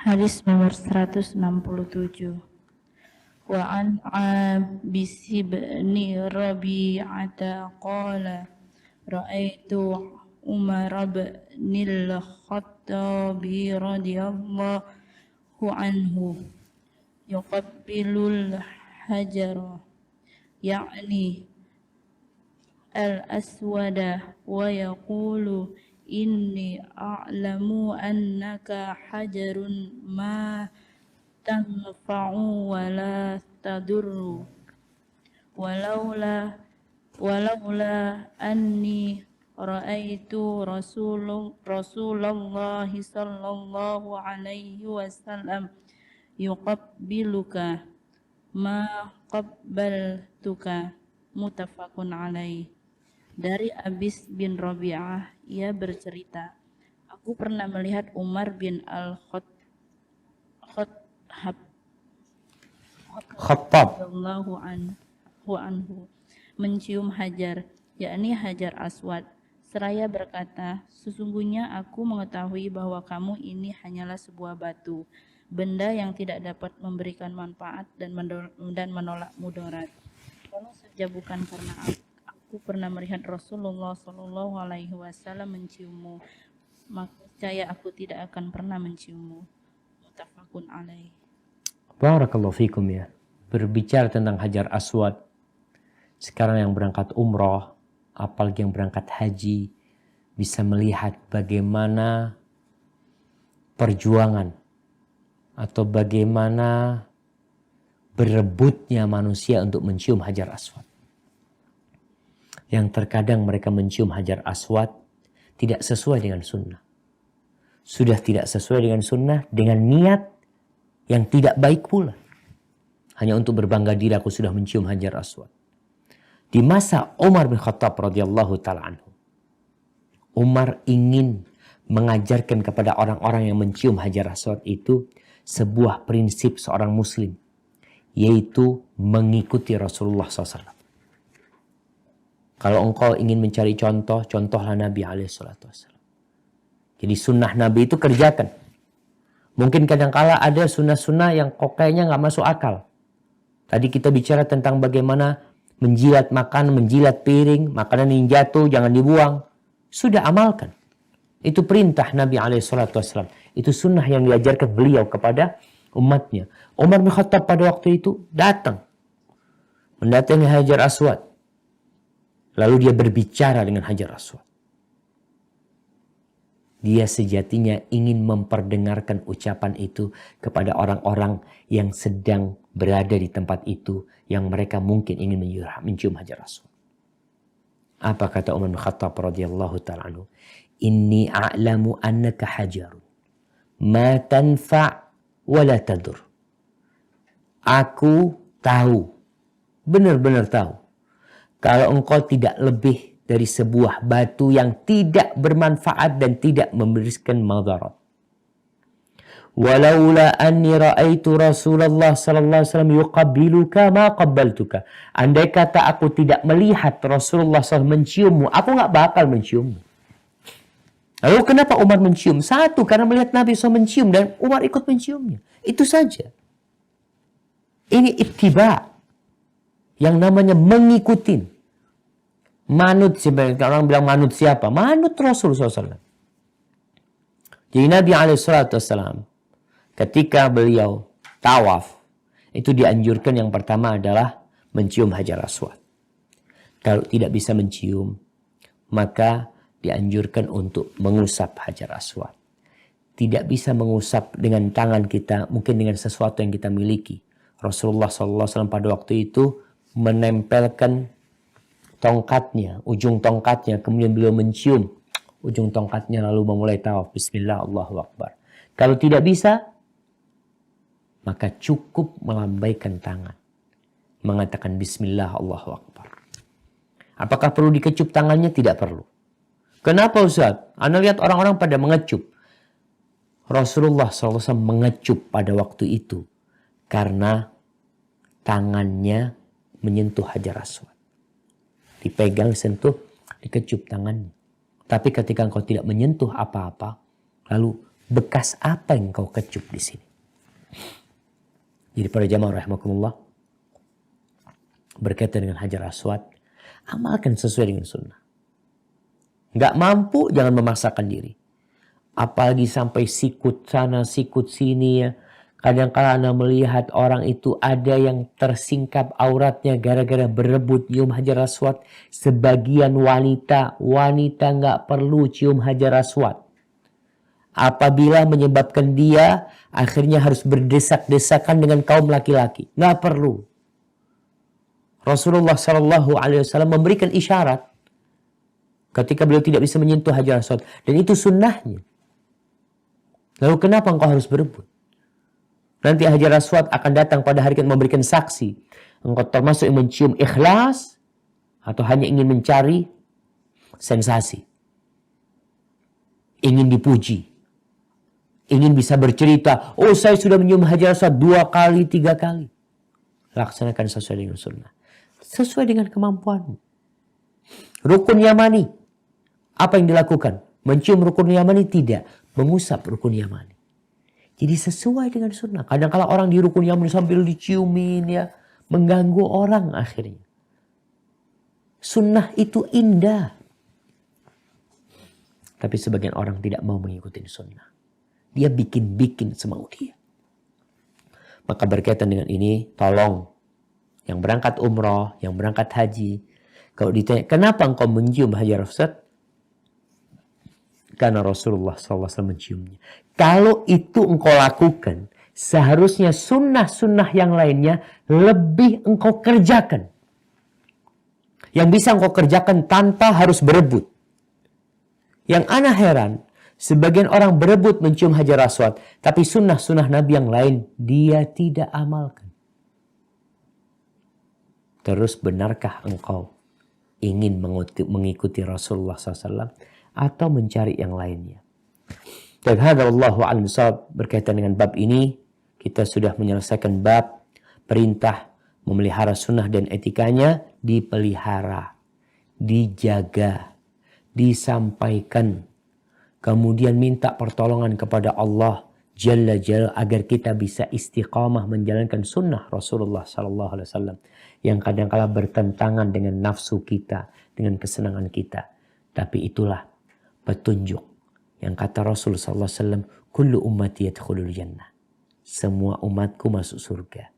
Hadis nomor 167. Wa an Abis bin Rabi'ata qala ra'aitu Umar bin al-Khattab radhiyallahu anhu yuqabbilul hajara ya'ni al-aswada wa yaqulu inni a'lamu annaka hajarun ma tanfa'u wa la tadurru walaula anni ra'aitu Rasulullah sallallahu alaihi wasallam yuqabbiluka ma qabbaltuka, muttafaqun alaih. Dari Abis bin Rabi'ah, ia bercerita, aku pernah melihat Umar bin Khattab radhiyallahu anhu mencium hajar, yakni hajar aswad, seraya berkata, sesungguhnya aku mengetahui bahwa kamu ini hanyalah sebuah batu, benda yang tidak dapat memberikan manfaat dan menolak mudarat. Kalau saja bukan karena aku pernah melihat Rasulullah Shallallahu Alaihi Wasallam menciummu, maka saya aku tidak akan pernah menciummu. Muttafaqun alaih. Barakallahu fikum ya. Berbicara tentang Hajar Aswad, sekarang yang berangkat umroh, apalagi yang berangkat haji, bisa melihat bagaimana perjuangan atau bagaimana berebutnya manusia untuk mencium Hajar Aswad. Yang terkadang mereka mencium Hajar Aswad tidak sesuai dengan sunnah. Sudah tidak sesuai dengan sunnah, dengan niat yang tidak baik pula. Hanya untuk berbangga diri, aku sudah mencium Hajar Aswad. Di masa Umar bin Khattab radhiyallahu ta'ala anhu, Umar ingin mengajarkan kepada orang-orang yang mencium Hajar Aswad itu sebuah prinsip seorang muslim, yaitu mengikuti Rasulullah SAW. Kalau engkau ingin mencari contoh, contohlah Nabi SAW. Jadi sunnah Nabi itu kerjakan. Mungkin kadang-kala ada sunnah-sunnah yang kok kayaknya nggak masuk akal. Tadi kita bicara tentang bagaimana menjilat makan, menjilat piring, makanan yang jatuh jangan dibuang. Sudah amalkan. Itu perintah Nabi SAW. Itu sunnah yang diajarkan beliau kepada umatnya. Umar bin Khattab pada waktu itu datang. Mendatangi Hajar Aswad. Lalu dia berbicara dengan Hajar Aswad. Dia sejatinya ingin memperdengarkan ucapan itu kepada orang-orang yang sedang berada di tempat itu, yang mereka mungkin ingin mencium Hajar Aswad. Apa kata Umar bin Khattab radhiyallahu ta'ala anhu? Inni a'lamu annaka hajarun ma tanfa' wa la tadur. Aku tahu, benar-benar tahu, kalau engkau tidak lebih dari sebuah batu yang tidak bermanfaat dan tidak memberikan madarat. Walaula anni ra'aitu Rasulullah sallallahu alaihi wasallam yuqabbiluka ma qabbaltuka. Andai kata aku tidak melihat Rasulullah SAW menciummu, aku nggak bakal menciummu. Lalu kenapa Umar mencium? Satu, karena melihat Nabi SAW mencium dan Umar ikut menciumnya. Itu saja. Ini ittiba. Yang namanya mengikuti. Manut, sebenarnya orang bilang manut siapa? Manut Rasulullah SAW. Jadi Nabi SAW ketika beliau tawaf, itu dianjurkan yang pertama adalah mencium Hajar Aswad. Kalau tidak bisa mencium, maka dianjurkan untuk mengusap Hajar Aswad. Tidak bisa mengusap dengan tangan kita, mungkin dengan sesuatu yang kita miliki. Rasulullah SAW pada waktu itu menempelkan tongkatnya, ujung tongkatnya, kemudian beliau mencium ujung tongkatnya lalu memulai tawaf. Bismillah, Allahu Akbar. Kalau tidak bisa, maka cukup melambaikan tangan, mengatakan Bismillah, Allahu Akbar. Apakah perlu dikecup tangannya? Tidak perlu. Kenapa Ustaz? Anda lihat orang-orang pada mengecup. Rasulullah SAW mengecup pada waktu itu karena tangannya menyentuh Hajar Aswad. Dipegang, sentuh, dikecup tangannya. Tapi ketika engkau tidak menyentuh apa-apa, lalu bekas apa yang engkau kecup di sini? Jadi para jamaah rahimakumullah, berkaitan dengan Hajar Aswad, amalkan sesuai dengan sunnah. Nggak mampu, jangan memaksakan diri. Apalagi sampai sikut sana, sikut sini ya. Kadang-kala Anda melihat orang itu ada yang tersingkap auratnya gara-gara berebut nyium Hajar Aswad. Sebagian wanita nggak perlu cium Hajar Aswad. Apabila menyebabkan dia akhirnya harus berdesak-desakan dengan kaum laki-laki. Nggak perlu. Rasulullah SAW memberikan isyarat ketika beliau tidak bisa menyentuh Hajar Aswad. Dan itu sunnahnya. Lalu kenapa engkau harus berebut? Nanti Hajar Aswad akan datang pada hari kiamat memberikan saksi. Engkau termasuk yang mencium ikhlas atau hanya ingin mencari sensasi. Ingin dipuji. Ingin bisa bercerita, oh saya sudah mencium Hajar Aswad 2 kali, 3 kali. Laksanakan sesuai dengan sunnah. Sesuai dengan kemampuanmu. Rukun Yamani. Apa yang dilakukan? Mencium rukun yamani? Tidak. Mengusap rukun yamani. Jadi sesuai dengan sunnah. Kadang-kala orang di rukun yamani sambil diciumin ya. Mengganggu orang akhirnya. Sunnah itu indah. Tapi sebagian orang tidak mau mengikuti sunnah. Dia bikin-bikin semau dia. Maka berkaitan dengan ini, tolong yang berangkat umroh, yang berangkat haji, kalau ditanya, kenapa engkau mencium Hajar Aswad? Karena Rasulullah SAW menciumnya. Kalau itu engkau lakukan, seharusnya sunnah-sunnah yang lainnya lebih engkau kerjakan. Yang bisa engkau kerjakan tanpa harus berebut. Yang ana heran, sebagian orang berebut mencium Hajar Aswad, tapi sunnah-sunnah Nabi yang lain dia tidak amalkan. Terus benarkah engkau ingin mengikuti Rasulullah SAW atau mencari yang lainnya? Dan hadallahu a'lam bishawab, berkaitan dengan bab ini, kita sudah menyelesaikan bab perintah memelihara sunnah dan etikanya, dipelihara, dijaga, disampaikan, kemudian minta pertolongan kepada Allah Jalla Jalla agar kita bisa istiqamah menjalankan sunnah Rasulullah SAW yang kadang-kala bertentangan dengan nafsu kita, dengan kesenangan kita. Tapi itulah petunjuk yang kata Rasulullah SAW, kullu ummati yadkhulul jannah. Semua umatku masuk surga.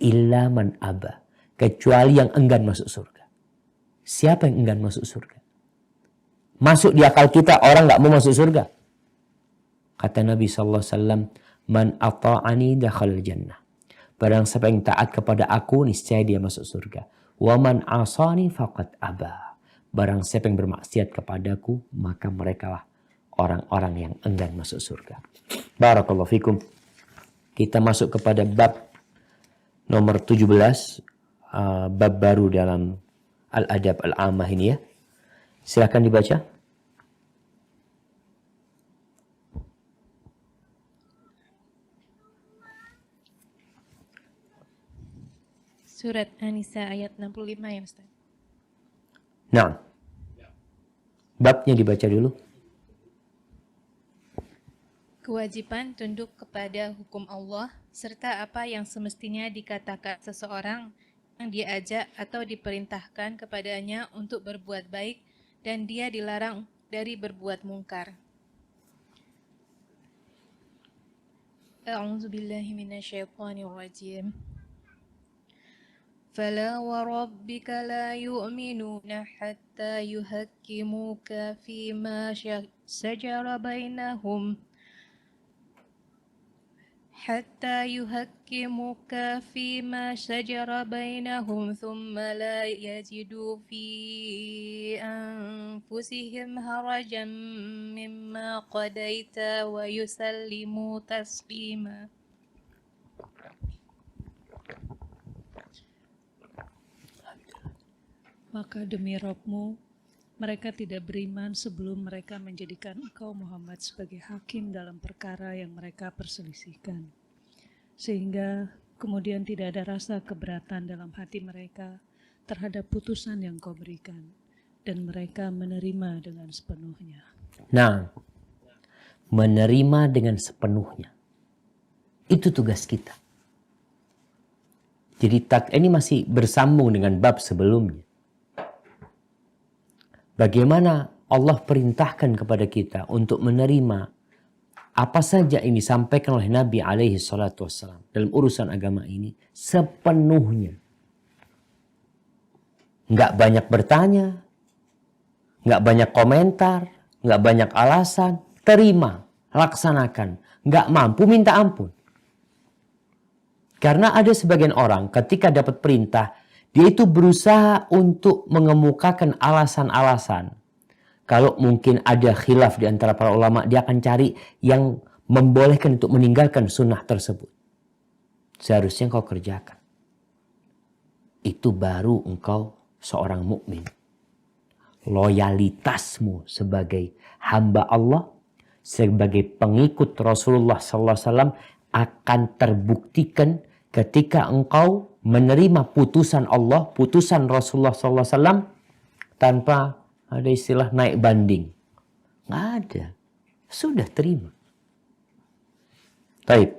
Illa man aba. Kecuali yang enggan masuk surga. Siapa yang enggan masuk surga? Masuk di akal kita orang gak mau masuk surga. Kata Nabi SAW, man ata'ani dakhal jannah. Barang siapa yang taat kepada aku, niscaya dia masuk surga. Wa man asani faqad aba. Barang siapa yang bermaksiat kepadaku, maka merekalah orang-orang yang enggan masuk surga. Barakallahu fikum. Kita masuk kepada bab nomor 17. Bab baru dalam Al-Adab Al-Ammah ini ya. Silakan dibaca. Surat An-Nisa ayat 65 ya Ustaz. Nah. Babnya dibaca dulu. Kewajiban tunduk kepada hukum Allah serta apa yang semestinya dikatakan seseorang yang diajak atau diperintahkan kepadanya untuk berbuat baik dan dia dilarang dari berbuat mungkar. A'udzubillahi minasyaitonirrajim. Fala wa rabbika la yu'minuna hatta yuhakkimuka fima shajara bainahum حتى يحكموك فيما شجر بينهم ثم لا يجدوا في أنفسهم حرجا مما قضيت ويسلموا تسليما. Maka demi Rabb-Mu, mereka tidak beriman sebelum mereka menjadikan engkau Muhammad sebagai hakim dalam perkara yang mereka perselisihkan. Sehingga kemudian tidak ada rasa keberatan dalam hati mereka terhadap putusan yang kau berikan. Dan mereka menerima dengan sepenuhnya. Nah, menerima dengan sepenuhnya. Itu tugas kita. Jadi ini masih bersambung dengan bab sebelumnya. Bagaimana Allah perintahkan kepada kita untuk menerima apa saja yang disampaikan oleh Nabi alaihi salatu wassalam dalam urusan agama ini sepenuhnya. Nggak banyak bertanya, nggak banyak komentar, nggak banyak alasan, terima, laksanakan. Nggak mampu, minta ampun. Karena ada sebagian orang ketika dapat perintah, dia itu berusaha untuk mengemukakan alasan-alasan. Kalau mungkin ada khilaf di antara para ulama, dia akan cari yang membolehkan untuk meninggalkan sunnah tersebut. Seharusnya engkau kerjakan. Itu baru engkau seorang mukmin. Loyalitasmu sebagai hamba Allah, sebagai pengikut Rasulullah SAW akan terbuktikan ketika engkau menerima putusan Allah, putusan Rasulullah SAW tanpa ada istilah naik banding. Nggak ada. Sudah terima. Baik.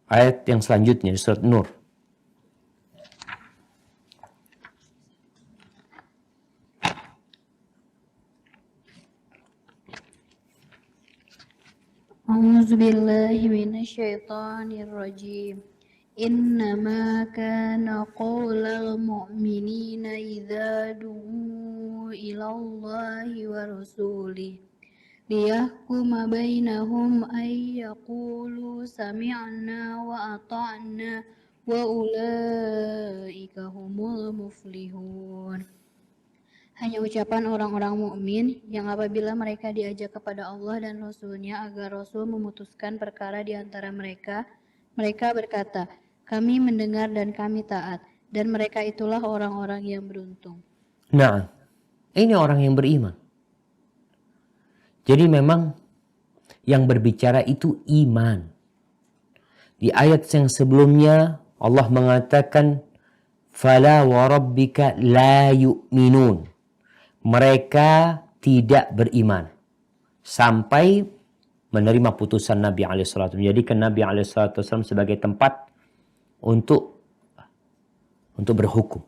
Ayat yang selanjutnya di surat Nur. أعوذ بالله من الشيطان الرجيم إنما كان قول المؤمنين إذا دعوا إلى الله ورسوله ليحكم بينهم أن يقولوا سمعنا وأطعنا وأولئك هم المفلحون. Hanya ucapan orang-orang mukmin yang apabila mereka diajak kepada Allah dan Rasul-Nya agar Rasul memutuskan perkara di antara mereka, mereka berkata, kami mendengar dan kami taat, dan mereka itulah orang-orang yang beruntung. Nah, ini orang yang beriman. Jadi memang yang berbicara itu iman. Di ayat yang sebelumnya Allah mengatakan, fala wa rabbika la yu'minun. Mereka tidak beriman sampai menerima putusan Nabi SAW. Menjadikan Nabi SAW sebagai tempat untuk berhukum.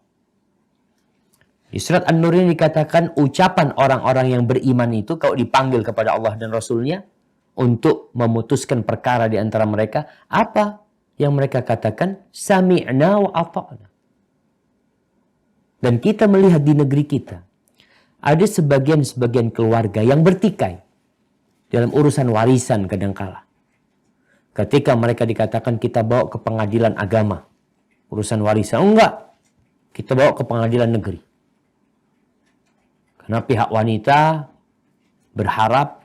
Di surat An-Nur ini dikatakan ucapan orang-orang yang beriman itu kalau dipanggil kepada Allah dan Rasulnya untuk memutuskan perkara di antara mereka, apa yang mereka katakan? Sami'na wa ata'na. Dan kita melihat di negeri kita, ada sebagian keluarga yang bertikai dalam urusan warisan kadangkala. Ketika mereka dikatakan kita bawa ke pengadilan agama, urusan warisan, enggak, kita bawa ke pengadilan negeri. Karena pihak wanita berharap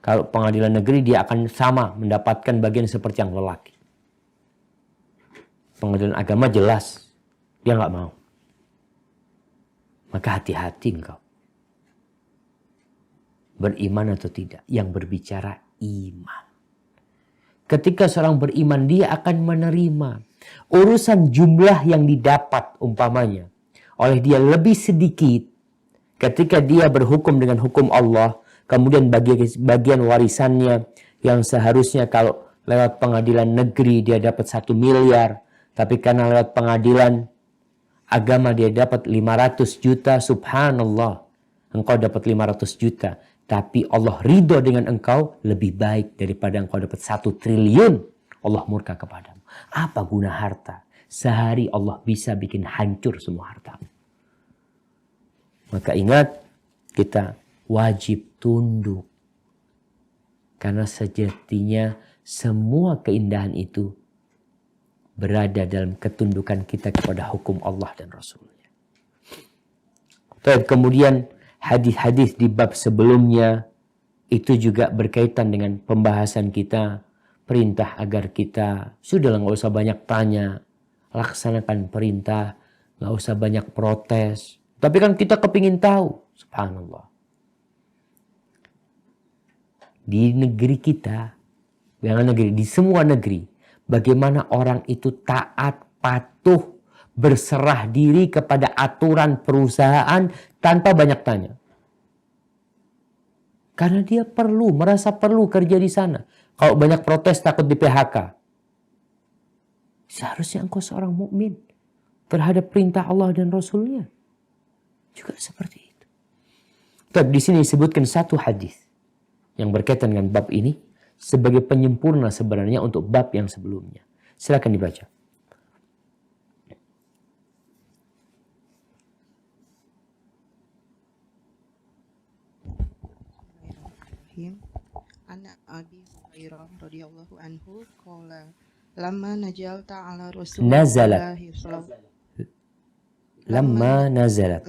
kalau pengadilan negeri dia akan sama mendapatkan bagian seperti yang lelaki. Pengadilan agama jelas dia enggak mau. Maka hati-hati engkau. Beriman atau tidak. Yang berbicara iman. Ketika seorang beriman, dia akan menerima. Urusan jumlah yang didapat umpamanya oleh dia lebih sedikit. Ketika dia berhukum dengan hukum Allah. Kemudian bagian warisannya yang seharusnya kalau lewat pengadilan negeri dia dapat 1 miliar. Tapi karena lewat pengadilan agama dia dapat 500 juta, subhanallah. Engkau dapat 500 juta. Tapi Allah ridho dengan engkau lebih baik daripada engkau dapat 1 triliun. Allah murka kepadamu. Apa guna harta? Sehari Allah bisa bikin hancur semua hartamu. Maka ingat, kita wajib tunduk. Karena sejatinya semua keindahan itu berada dalam ketundukan kita kepada hukum Allah dan Rasulnya. Kemudian hadis-hadis di bab sebelumnya itu juga berkaitan dengan pembahasan kita. Perintah agar kita, sudahlah nggak usah banyak tanya. Laksanakan perintah, nggak usah banyak protes. Tapi kan kita kepingin tahu, subhanallah. Di negeri kita, jangan negeri, di semua negeri, bagaimana orang itu taat, patuh, berserah diri kepada aturan perusahaan tanpa banyak tanya. Karena dia merasa perlu kerja di sana. Kalau banyak protes takut di PHK. Seharusnya engkau seorang mukmin terhadap perintah Allah dan Rasulnya. Juga seperti itu. Tapi di sini disebutkan satu hadis yang berkaitan dengan bab ini sebagai penyempurna sebenarnya untuk bab yang sebelumnya. Silakan dibaca. Anak Abi Hurairah radhiyallahu anhu qala lamma najalta ala Rasulillah Lamma nazalat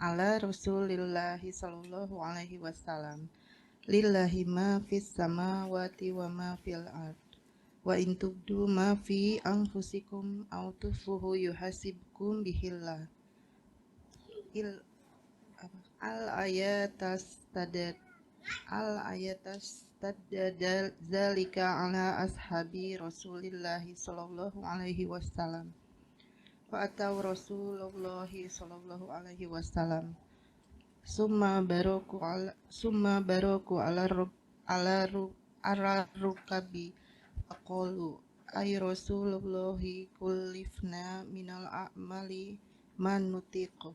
ala Rasulillah sallallahu alaihi wasallam lillahi ma fis samawati wa ma fil ard wa in tubdu ma fi anfusikum aw tukhfuhu yuhasibkum bihillah al-ayatas tadad zalika ala ashabi Rasulillah sallallahu alaihi wasallam Fa'atau Rasulullah sallallahu alaihi wasallam. Summa baroku ala rukabi aqalu ay Rasulullah kullifna minal a'mali man nutiqu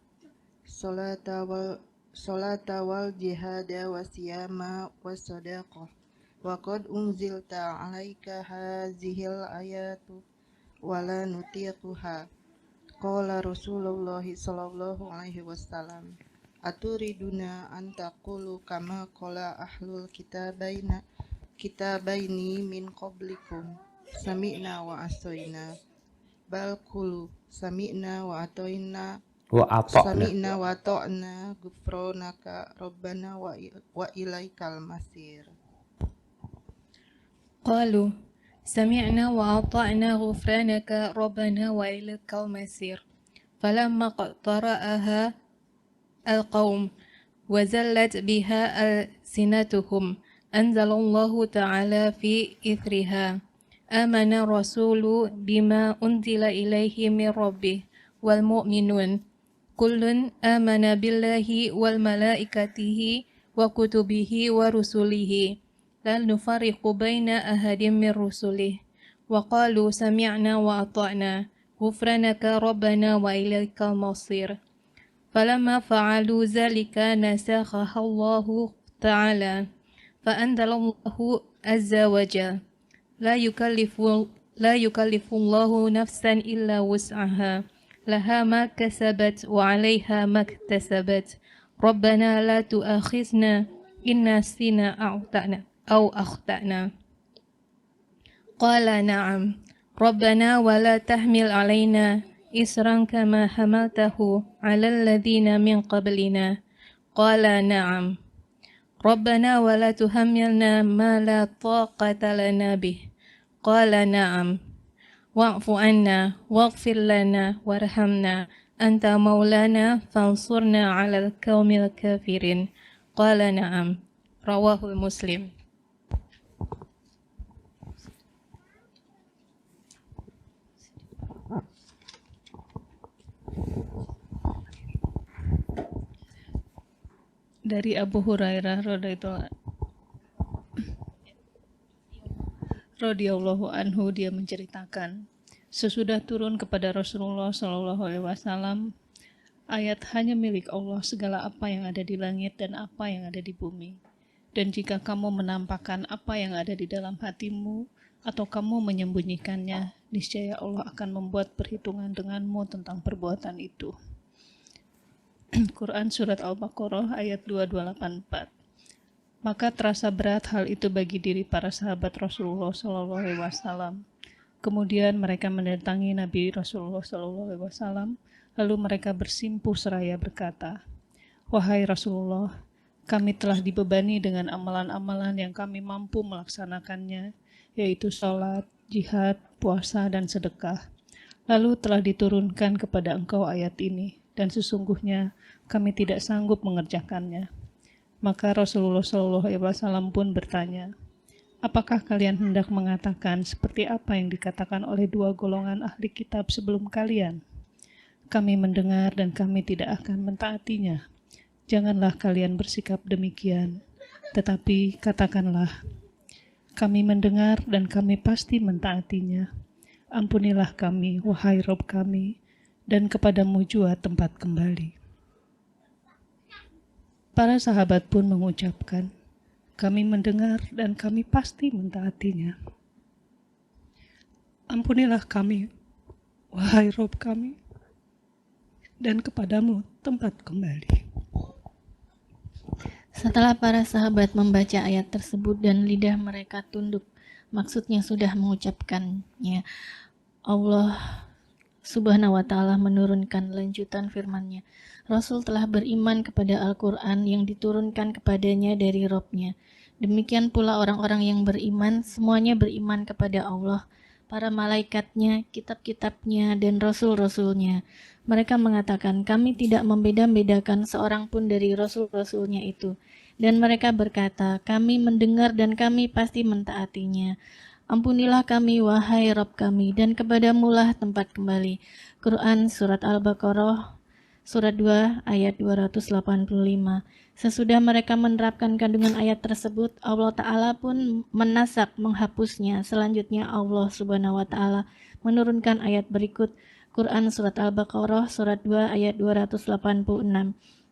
salata wal jihada wa siyama wa sadaqah wa qad unzilta alaika hazihil ayatu wala nutiquha. Qala Rasulullah sallallahu alaihi wasallam, aturiduna an taqulu kama qala ahlul kitabaini min qablikum sami'na wa asoina bal qulu sami'na wa atoina Wa ata'na. sami'na wa ta'na ghufranaka rabbana wa ilaikal masir. قالوا سمعنا وأطعنا غفرانك ربنا وإليك المصير فلما قرأها القوم وزلت بها ألسنتهم أنزل الله تعالى في إثرها آمن الرسول بما أنزل إليه من ربه والمؤمنون كل آمن بالله والملائكته وكتبه ورسله لا نفرق بين أحد من رسله وقالوا سمعنا وأطعنا غفرانك ربنا وإليك المصير فلما فعلوا ذلك نسخها الله تعالى فأنزل الله عز وجل لا يكلف الله نفسا إلا وسعها لها ما كسبت وعليها ما اكتسبت ربنا لا تؤاخذنا إن نسينا أو أخطأنا قال نعم ربنا ولا تحمل علينا إصرا كما حملته على الذين من قبلنا قال نعم ربنا ولا تحملنا ما لا طاقة لنا به قال نعم واعف عنا واغفر لنا وارحمنا أنت مولانا فانصرنا على القوم الكافرين قال نعم رواه مسلم. Dari Abu Hurairah radhiyallahu anhu, dia menceritakan, sesudah turun kepada Rasulullah Shallallahu alaihi wasallam ayat hanya milik Allah segala apa yang ada di langit dan apa yang ada di bumi. Dan jika kamu menampakkan apa yang ada di dalam hatimu atau kamu menyembunyikannya, niscaya Allah akan membuat perhitungan denganmu tentang perbuatan itu. Quran Surat Al-Baqarah ayat 2284. Maka terasa berat hal itu bagi diri para sahabat Rasulullah SAW. Kemudian mereka mendatangi Nabi Rasulullah SAW, lalu mereka bersimpuh seraya berkata, "Wahai Rasulullah, kami telah dibebani dengan amalan-amalan yang kami mampu melaksanakannya, yaitu salat, jihad, puasa, dan sedekah. Lalu telah diturunkan kepada engkau ayat ini, dan sesungguhnya kami tidak sanggup mengerjakannya." Maka Rasulullah SAW pun bertanya, "Apakah kalian hendak mengatakan seperti apa yang dikatakan oleh dua golongan ahli kitab sebelum kalian? Kami mendengar dan kami tidak akan mentaatinya. Janganlah kalian bersikap demikian, tetapi katakanlah, kami mendengar dan kami pasti mentaatinya. Ampunilah kami, wahai Rabb kami, dan kepadamu jua tempat kembali." Para sahabat pun mengucapkan, "Kami mendengar dan kami pasti mentaatinya. Ampunilah kami, wahai Rabb kami, dan kepadamu tempat kembali." Setelah para sahabat membaca ayat tersebut dan lidah mereka tunduk, maksudnya sudah mengucapkannya, Allah Subhanahu wa ta'ala menurunkan lanjutan firman-Nya. Rasul telah beriman kepada Al-Quran yang diturunkan kepadanya dari Rabb-Nya. Demikian pula orang-orang yang beriman, semuanya beriman kepada Allah, para malaikatnya, kitab-kitabnya, dan rasul-rasulnya. Mereka mengatakan, kami tidak membeda-bedakan seorang pun dari rasul-rasulnya itu. Dan mereka berkata, kami mendengar dan kami pasti mentaatinya. Ampunilah kami, wahai Rabb kami, dan kepadamulah tempat kembali. Quran Surat Al-Baqarah Surat 2 ayat 285. Sesudah mereka menerapkan kandungan ayat tersebut, Allah Ta'ala pun menasak menghapusnya. Selanjutnya Allah Subhanahu wa Ta'ala menurunkan ayat berikut. Quran Surat Al-Baqarah Surat 2 ayat 286.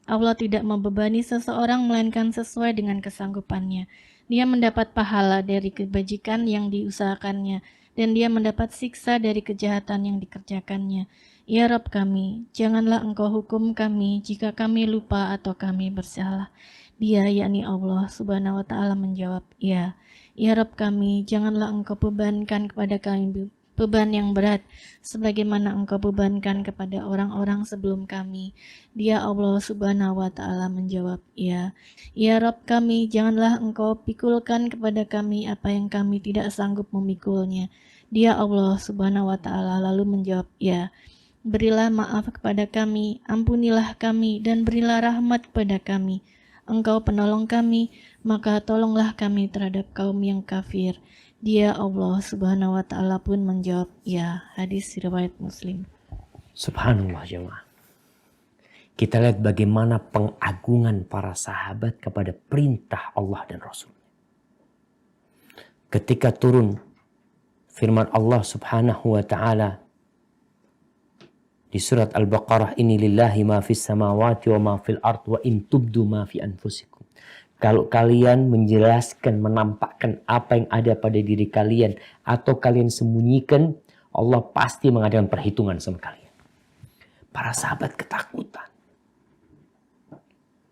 Allah tidak membebani seseorang melainkan sesuai dengan kesanggupannya. Dia mendapat pahala dari kebajikan yang diusahakannya, dan dia mendapat siksa dari kejahatan yang dikerjakannya. Ya Rabb kami, janganlah Engkau hukum kami jika kami lupa atau kami bersalah. Dia, yakni Allah Subhanahu wa Ta'ala menjawab, ya. Ya Rabb kami, janganlah Engkau bebankan kepada kami beban yang berat, sebagaimana Engkau bebankan kepada orang-orang sebelum kami. Dia, Allah Subhanahu wa Ta'ala menjawab, ya. Ya Rabb kami, janganlah Engkau pikulkan kepada kami apa yang kami tidak sanggup memikulnya. Dia, Allah Subhanahu wa Ta'ala lalu menjawab, ya. Berilah maaf kepada kami, ampunilah kami, dan berilah rahmat kepada kami. Engkau penolong kami, maka tolonglah kami terhadap kaum yang kafir. Dia, Allah Subhanahu wa Ta'ala pun menjawab, ya. Hadis riwayat Muslim. Subhanallah jemaah. Kita lihat bagaimana pengagungan para sahabat kepada perintah Allah dan Rasul. Ketika turun firman Allah Subhanahu wa Ta'ala di surat Al-Baqarah, ini lillahi ma fis samawati wa ma fil ard wa in tubdu ma fi anfusikum. Kalau kalian menjelaskan, menampakkan apa yang ada pada diri kalian atau kalian sembunyikan, Allah pasti mengadakan perhitungan sama kalian. Para sahabat ketakutan.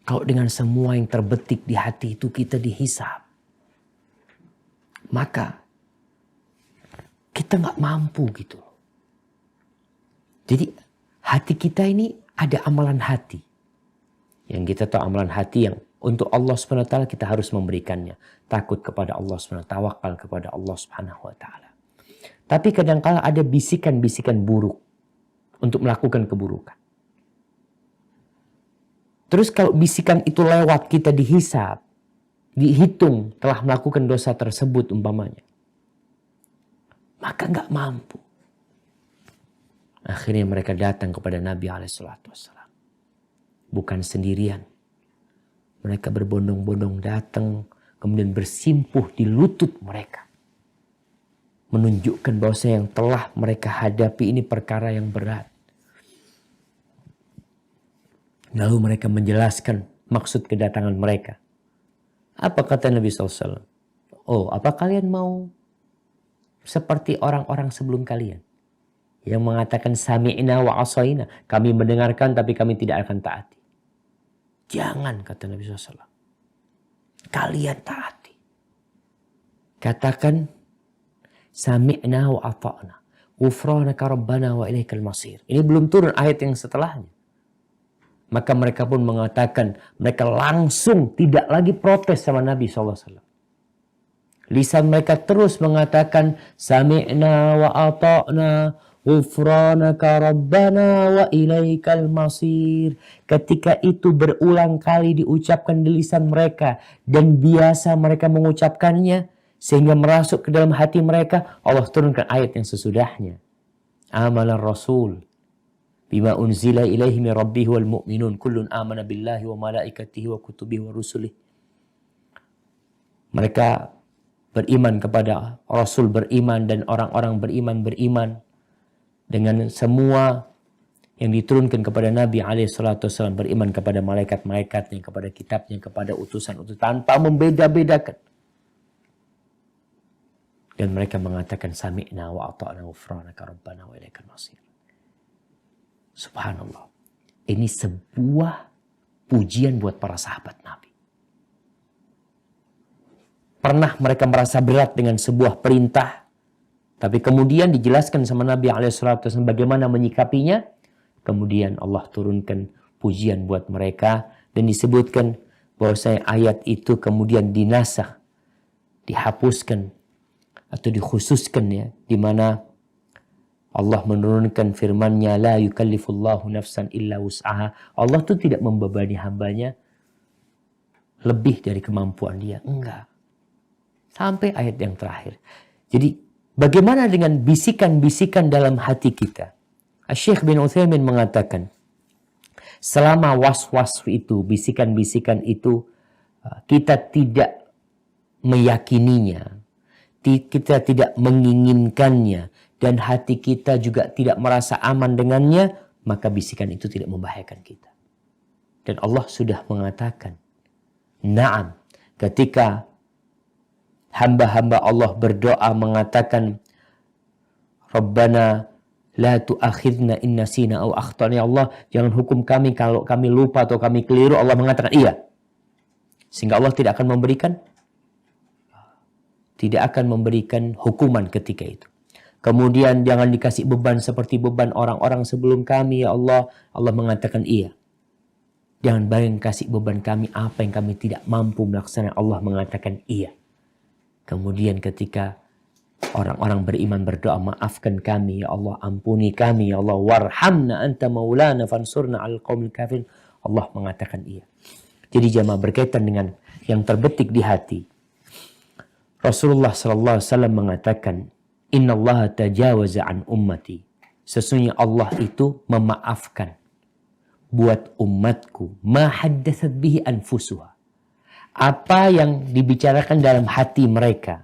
Kalau dengan semua yang terbetik di hati itu kita dihisab, maka kita nggak mampu gitu. Jadi hati kita ini ada amalan hati. Yang kita tahu amalan hati yang untuk Allah SWT kita harus memberikannya. Takut kepada Allah SWT, tawakal kepada Allah SWT. Tapi kadang-kala ada bisikan-bisikan buruk untuk melakukan keburukan. Terus kalau bisikan itu lewat, kita dihisab, dihitung telah melakukan dosa tersebut umpamanya, maka nggak mampu. Akhirnya mereka datang kepada Nabi SAW. Bukan sendirian. Mereka berbondong-bondong datang, kemudian bersimpuh di lutut mereka. Menunjukkan bahwa yang telah mereka hadapi ini perkara yang berat. Lalu mereka menjelaskan maksud kedatangan mereka. Apa kata Nabi SAW? Oh, apa kalian mau seperti orang-orang sebelum kalian? Yang mengatakan sami'na wa asaina. Kami mendengarkan tapi kami tidak akan taati. Jangan, kata Nabi SAW. Kalian taati. Katakan sami'na wa ata'na. Ghufranaka rabbana wa ilaikal masir. Ini belum turun ayat yang setelahnya. Maka mereka pun mengatakan, mereka langsung tidak lagi protes sama Nabi SAW. Lisan mereka terus mengatakan sami'na wa ata'na. Ghufranaka rabbana wa ilaikal masir. Ketika itu berulang kali diucapkan di lisan mereka dan biasa mereka mengucapkannya sehingga merasuk ke dalam hati mereka, Allah turunkan ayat yang sesudahnya. Amalan Rasul bima unzila ilaihi min rabbih wal mu'minun kullun amana billahi wa malaikatihi wa kutubihi wa rusulihi. Mereka beriman kepada Rasul, beriman dan orang-orang beriman dengan semua yang diturunkan kepada Nabi SAW, beriman kepada malaikat-malaikatnya, kepada kitabnya, kepada utusan-utusan, tanpa membeda-bedakan. Dan mereka mengatakan sami'na wa ata'na ghufranaka rabbana wa ilaikal masir. Subhanallah. Ini sebuah pujian buat para sahabat Nabi. Pernah mereka merasa berat dengan sebuah perintah, tapi kemudian dijelaskan sama Nabi SAW bagaimana menyikapinya. Kemudian Allah turunkan pujian buat mereka. Dan disebutkan bahwasanya ayat itu kemudian dinasakh, dihapuskan atau dikhususkan ya. Di mana Allah menurunkan firman-Nya, la yukallifullahu nafsan illa wus'aha. Allah itu tidak membebani hambanya lebih dari kemampuan dia. Enggak. Sampai ayat yang terakhir. Jadi bagaimana dengan bisikan-bisikan dalam hati kita? Syekh bin Utsaimin mengatakan, selama was-was itu, bisikan-bisikan itu, kita tidak meyakininya, kita tidak menginginkannya, dan hati kita juga tidak merasa aman dengannya, maka bisikan itu tidak membahayakan kita. Dan Allah sudah mengatakan, na'am, ketika hamba-hamba Allah berdoa mengatakan, Rabbana la tu'akhidna in nasina aw akhtana, ya Allah, jangan hukum kami kalau kami lupa atau kami keliru. Allah mengatakan iya. Sehingga Allah tidak akan memberikan hukuman ketika itu. Kemudian jangan dikasih beban seperti beban orang-orang sebelum kami, ya Allah. Allah mengatakan iya. Jangan bayang kasih beban kami apa yang kami tidak mampu melaksanakan. Allah mengatakan iya. Kemudian ketika orang-orang beriman berdoa, maafkan kami ya Allah, ampuni kami ya Allah, warhamna anta maulana fansurna al qaumil kafirin. Allah mengatakan iya. Jadi jamaah, berkaitan dengan yang terbetik di hati, Rasulullah sallallahu alaihi wasallam mengatakan, innallaha tajawaza an ummati. Sesungguhnya Allah itu memaafkan buat umatku ma haddatsat bihi anfusuha. Apa yang dibicarakan dalam hati mereka,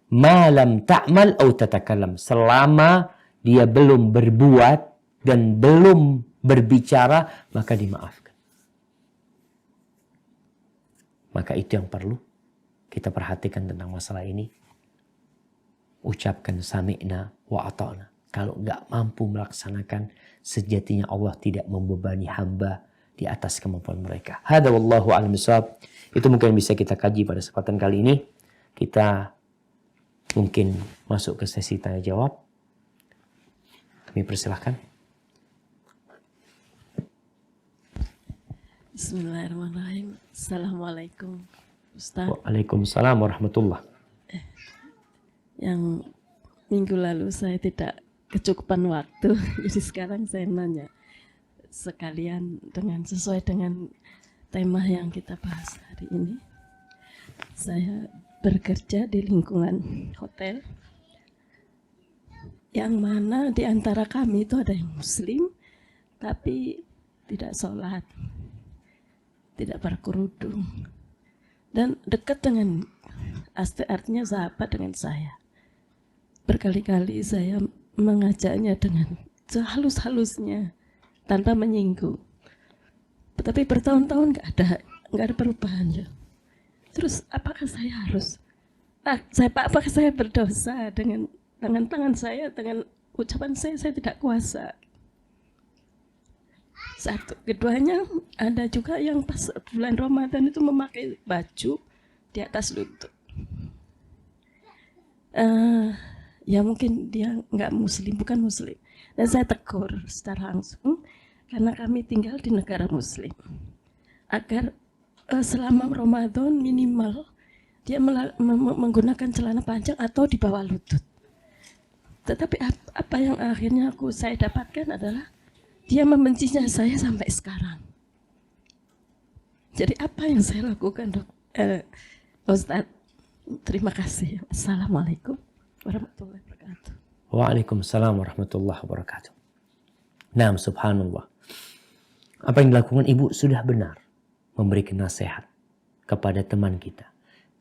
malam ta'mal atau tatakalam, selama dia belum berbuat dan belum berbicara, maka dimaafkan. Maka itu yang perlu kita perhatikan tentang masalah ini. Ucapkan sami'na wa ata'na. Kalau nggak mampu melaksanakan, sejatinya Allah tidak membebani hamba di atas kemampuan mereka. Hada wallahu a'lam bishawab. Itu mungkin bisa kita kaji pada kesempatan kali ini. Kita mungkin masuk ke sesi tanya jawab. Kami persilahkan. Bismillahirrahmanirrahim. Assalamualaikum Ustaz. Waalaikumsalam warahmatullah. Yang minggu lalu saya tidak kecukupan waktu, jadi sekarang saya nanya sekalian sesuai dengan tema yang kita bahas hari ini. Saya bekerja di lingkungan hotel, yang mana di antara kami itu ada yang muslim tapi tidak sholat, tidak berkerudung, dan dekat dengan artinya sahabat dengan saya. Berkali-kali saya mengajaknya dengan sehalus-halusnya tanpa menyinggung, tetapi bertahun-tahun nggak ada perubahan ya. Terus apakah saya harus apakah saya berdosa dengan tangan saya, dengan ucapan saya tidak kuasa? Satu. Keduanya, ada juga yang pas bulan Ramadan itu memakai baju di atas lutut. Ya mungkin dia bukan muslim. Dan saya tegur secara langsung, karena kami tinggal di negara muslim, agar selama Ramadan minimal dia menggunakan celana panjang atau di bawah lutut. Tetapi apa yang akhirnya saya dapatkan adalah dia membencinya saya sampai sekarang. Jadi apa yang saya lakukan, Ustaz? Terima kasih. Assalamualaikum warahmatullahi wabarakatuh. Waalaikumsalam warahmatullahi wabarakatuh. Nah, subhanallah. Apa yang dilakukan ibu sudah benar, memberikan nasihat kepada teman kita.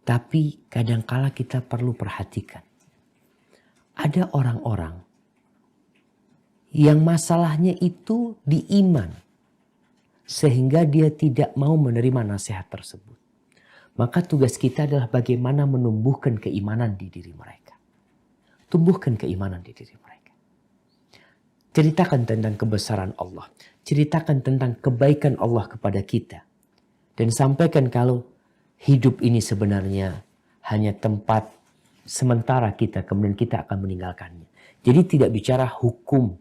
Tapi kadangkala kita perlu perhatikan. Ada orang-orang yang masalahnya itu di iman, sehingga dia tidak mau menerima nasihat tersebut. Maka tugas kita adalah bagaimana menumbuhkan keimanan di diri mereka. Tumbuhkan keimanan di diri mereka. Ceritakan tentang kebesaran Allah. Ceritakan tentang kebaikan Allah kepada kita. Dan sampaikan kalau hidup ini sebenarnya hanya tempat sementara kita, kemudian kita akan meninggalkannya. Jadi tidak bicara hukum.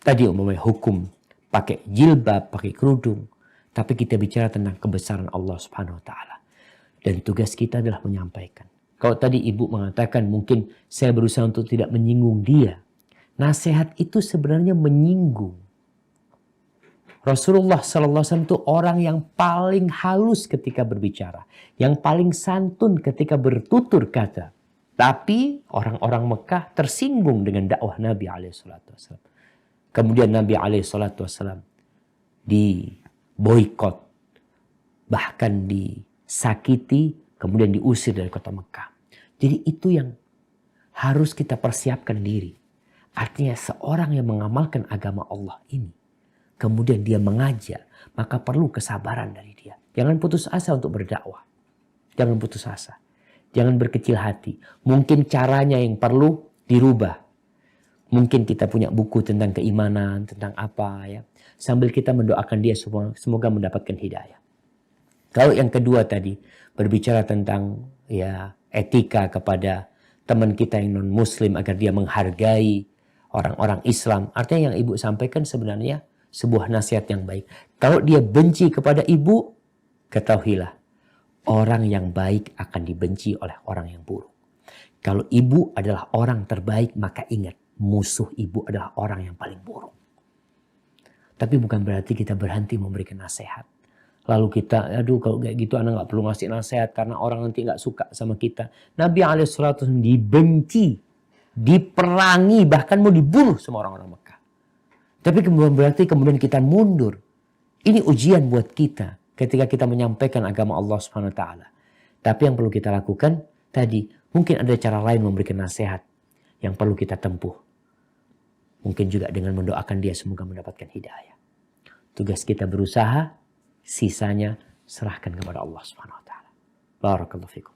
Tadi umumnya hukum pakai jilbab, pakai kerudung. Tapi kita bicara tentang kebesaran Allah Subhanahu wa taala. Dan tugas kita adalah menyampaikan. Kalau tadi ibu mengatakan mungkin saya berusaha untuk tidak menyinggung dia. Nasihat itu sebenarnya menyinggung. Rasulullah SAW itu orang yang paling halus ketika berbicara. Yang paling santun ketika bertutur kata. Tapi orang-orang Mekah tersinggung dengan dakwah Nabi SAW. Kemudian Nabi SAW diboikot, bahkan disakiti, kemudian diusir dari kota Mekah. Jadi itu yang harus kita persiapkan diri. Artinya seorang yang mengamalkan agama Allah ini, kemudian dia mengajak, maka perlu kesabaran dari dia. Jangan putus asa untuk berdakwah. Jangan putus asa. Jangan berkecil hati. Mungkin caranya yang perlu dirubah. Mungkin kita punya buku tentang keimanan, tentang apa ya. Sambil kita mendoakan dia semoga mendapatkan hidayah. Kalau yang kedua tadi berbicara tentang ya etika kepada teman kita yang non muslim agar dia menghargai orang-orang Islam. Artinya yang ibu sampaikan sebenarnya sebuah nasihat yang baik. Kalau dia benci kepada ibu, ketahuilah orang yang baik akan dibenci oleh orang yang buruk. Kalau ibu adalah orang terbaik, maka ingat musuh ibu adalah orang yang paling buruk. Tapi bukan berarti kita berhenti memberikan nasihat. Lalu kita, aduh kalau kayak gitu anak gak perlu ngasih nasihat karena orang nanti gak suka sama kita. Nabi SAW dibenci, diperangi, bahkan mau dibunuh sama orang-orang Mekah. Tapi kemudian berarti kemudian kita mundur. Ini ujian buat kita ketika kita menyampaikan agama Allah Subhanahu wa taala. Tapi yang perlu kita lakukan tadi, mungkin ada cara lain memberikan nasihat yang perlu kita tempuh. Mungkin juga dengan mendoakan dia semoga mendapatkan hidayah. Tugas kita berusaha, sisanya serahkan kepada Allah Subhanahu wa taala. Barakallahu fikum.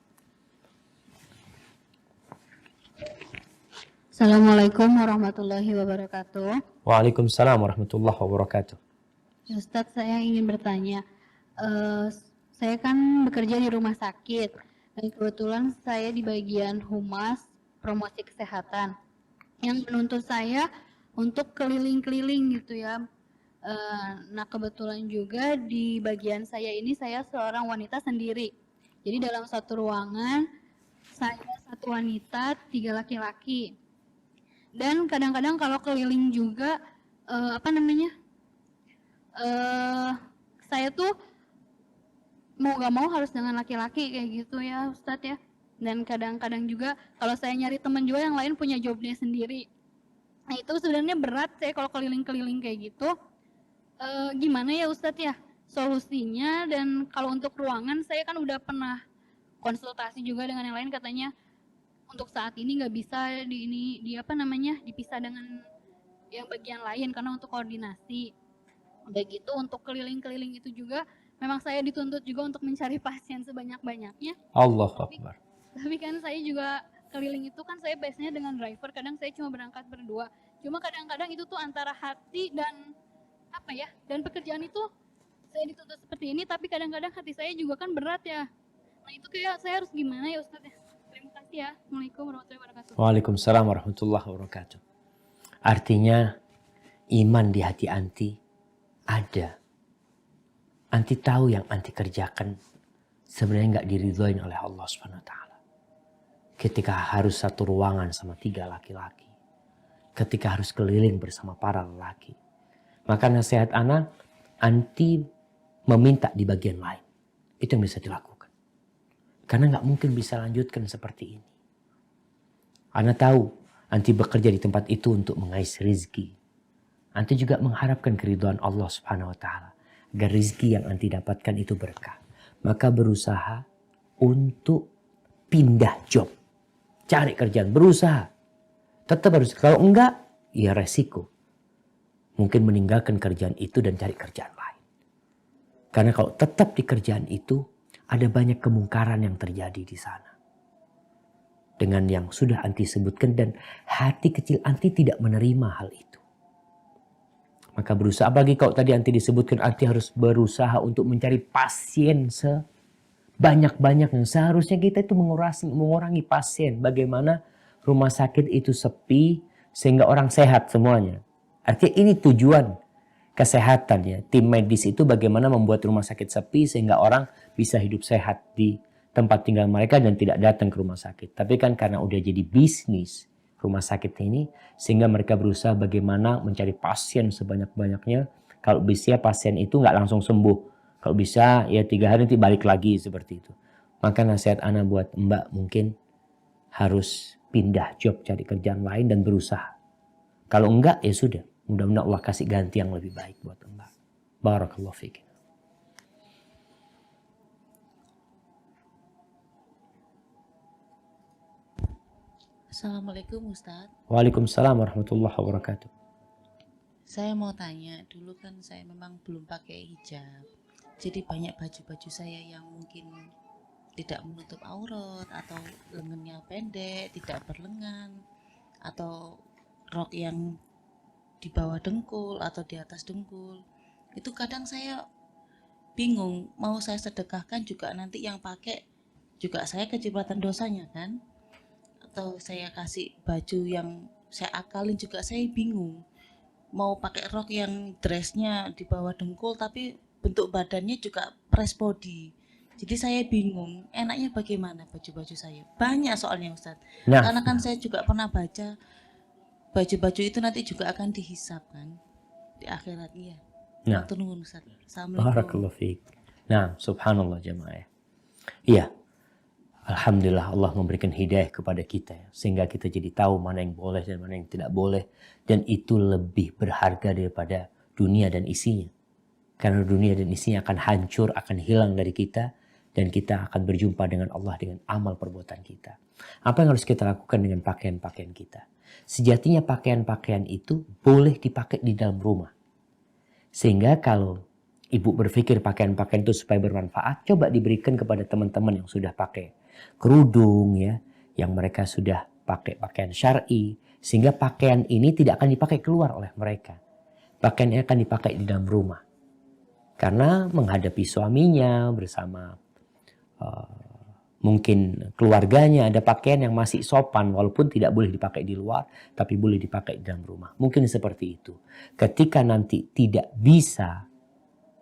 Assalamualaikum warahmatullahi wabarakatuh. Waalaikumsalam warahmatullahi wabarakatuh. Ustadz, saya ingin bertanya. Saya kan bekerja di rumah sakit dan kebetulan saya di bagian humas promosi kesehatan yang menuntut saya untuk keliling-keliling gitu ya. Nah kebetulan juga di bagian saya ini saya seorang wanita sendiri. Jadi dalam satu ruangan saya satu wanita, 3 laki-laki. Dan kadang-kadang kalau keliling juga saya tuh mau gak mau harus dengan laki-laki kayak gitu ya Ustadz ya. Dan kadang-kadang juga kalau saya nyari teman juga yang lain punya jobnya sendiri. Nah itu sebenarnya berat saya kalau keliling-keliling kayak gitu. Gimana ya Ustadz ya solusinya? Dan kalau untuk ruangan saya kan udah pernah konsultasi juga dengan yang lain, katanya untuk saat ini nggak bisa dipisah dengan yang bagian lain karena untuk koordinasi. Udah gitu untuk keliling-keliling itu juga memang saya dituntut juga untuk mencari pasien sebanyak-banyaknya. Allahu Akbar. Tapi kan saya juga keliling itu kan saya biasanya dengan driver, kadang saya cuma berangkat berdua. Cuma kadang-kadang itu tuh antara hati dan dan pekerjaan itu saya dituntut seperti ini, tapi kadang-kadang hati saya juga kan berat ya. Nah itu kayak saya harus gimana ya Ustadz ya? Terima kasih ya. Assalamualaikum warahmatullahi wabarakatuh. Waalaikumsalam warahmatullahi wabarakatuh. Artinya iman di hati anti ada. Anti tahu yang anti kerjakan sebenarnya nggak diridhoin oleh Allah Subhanahu wa taala. Ketika harus satu ruangan sama 3 laki-laki. Ketika harus keliling bersama para lelaki. Maka nasihat anak, anti meminta di bagian lain. Itu yang bisa dilakukan. Karena nggak mungkin bisa lanjutkan seperti ini. Anak tahu anti bekerja di tempat itu untuk mengais rizki. Anti juga mengharapkan keridhaan Allah Subhanahu wa taala. Agar rizki yang anti dapatkan itu berkah. Maka berusaha untuk pindah job. Cari kerjaan, berusaha. Tetap harus, kalau enggak, ya resiko. Mungkin meninggalkan kerjaan itu dan cari kerjaan lain. Karena kalau tetap di kerjaan itu, ada banyak kemungkaran yang terjadi di sana. Dengan yang sudah anti sebutkan dan hati kecil anti tidak menerima hal itu. Maka berusaha, apalagi kalau tadi anti disebutkan, anti harus berusaha untuk mencari pasien sebanyak-banyaknya. Seharusnya kita itu mengurangi pasien. Bagaimana rumah sakit itu sepi sehingga orang sehat semuanya. Artinya ini tujuan kesehatan ya. Tim medis itu bagaimana membuat rumah sakit sepi sehingga orang bisa hidup sehat di tempat tinggal mereka dan tidak datang ke rumah sakit. Tapi kan karena udah jadi bisnis rumah sakit ini sehingga mereka berusaha bagaimana mencari pasien sebanyak-banyaknya. Kalau bisa pasien itu nggak langsung sembuh. Kalau bisa ya 3 hari nanti balik lagi seperti itu. Maka nasihat ana buat Mbak mungkin harus pindah job, cari kerjaan lain dan berusaha. Kalau enggak, ya sudah. Mudah-mudahan Allah kasih ganti yang lebih baik buat Mbak. Barakallahu fiik. Assalamualaikum Ustadz. Waalaikumsalam warahmatullahi wabarakatuh. Saya mau tanya, dulu kan saya memang belum pakai hijab. Jadi banyak baju-baju saya yang mungkin tidak menutup aurat, atau lengannya pendek, tidak berlengan, atau rok yang di bawah dengkul atau di atas dengkul. Itu kadang saya bingung, mau saya sedekahkan juga nanti yang pakai juga saya kecipratan dosanya kan? Atau saya kasih baju yang saya akalin juga saya bingung. Mau pakai rok yang dressnya di bawah dengkul tapi bentuk badannya juga press body. Jadi saya bingung, enaknya bagaimana baju-baju saya? Banyak soalnya Ustadz. Nah. Karena kan saya juga pernah baca baju-baju itu nanti juga akan dihisab kan di akhirat. Iya. Nah. Nuhun Ustadz. Assalamualaikum. Barakallahu fiik. Nah, subhanallah jemaah. Iya. Alhamdulillah Allah memberikan hidayah kepada kita ya, sehingga kita jadi tahu mana yang boleh dan mana yang tidak boleh, dan itu lebih berharga daripada dunia dan isinya. Karena dunia dan isinya akan hancur, akan hilang dari kita, dan kita akan berjumpa dengan Allah dengan amal perbuatan kita. Apa yang harus kita lakukan dengan pakaian-pakaian kita? Sejatinya pakaian-pakaian itu boleh dipakai di dalam rumah. Sehingga kalau ibu berpikir pakaian-pakaian itu supaya bermanfaat, coba diberikan kepada teman-teman yang sudah pakai kerudung ya, yang mereka sudah pakai pakaian syar'i, sehingga pakaian ini tidak akan dipakai keluar oleh mereka. Pakaian ini akan dipakai di dalam rumah. Karena menghadapi suaminya bersama mungkin keluarganya, ada pakaian yang masih sopan walaupun tidak boleh dipakai di luar, tapi boleh dipakai di dalam rumah. Mungkin seperti itu. Ketika nanti tidak bisa,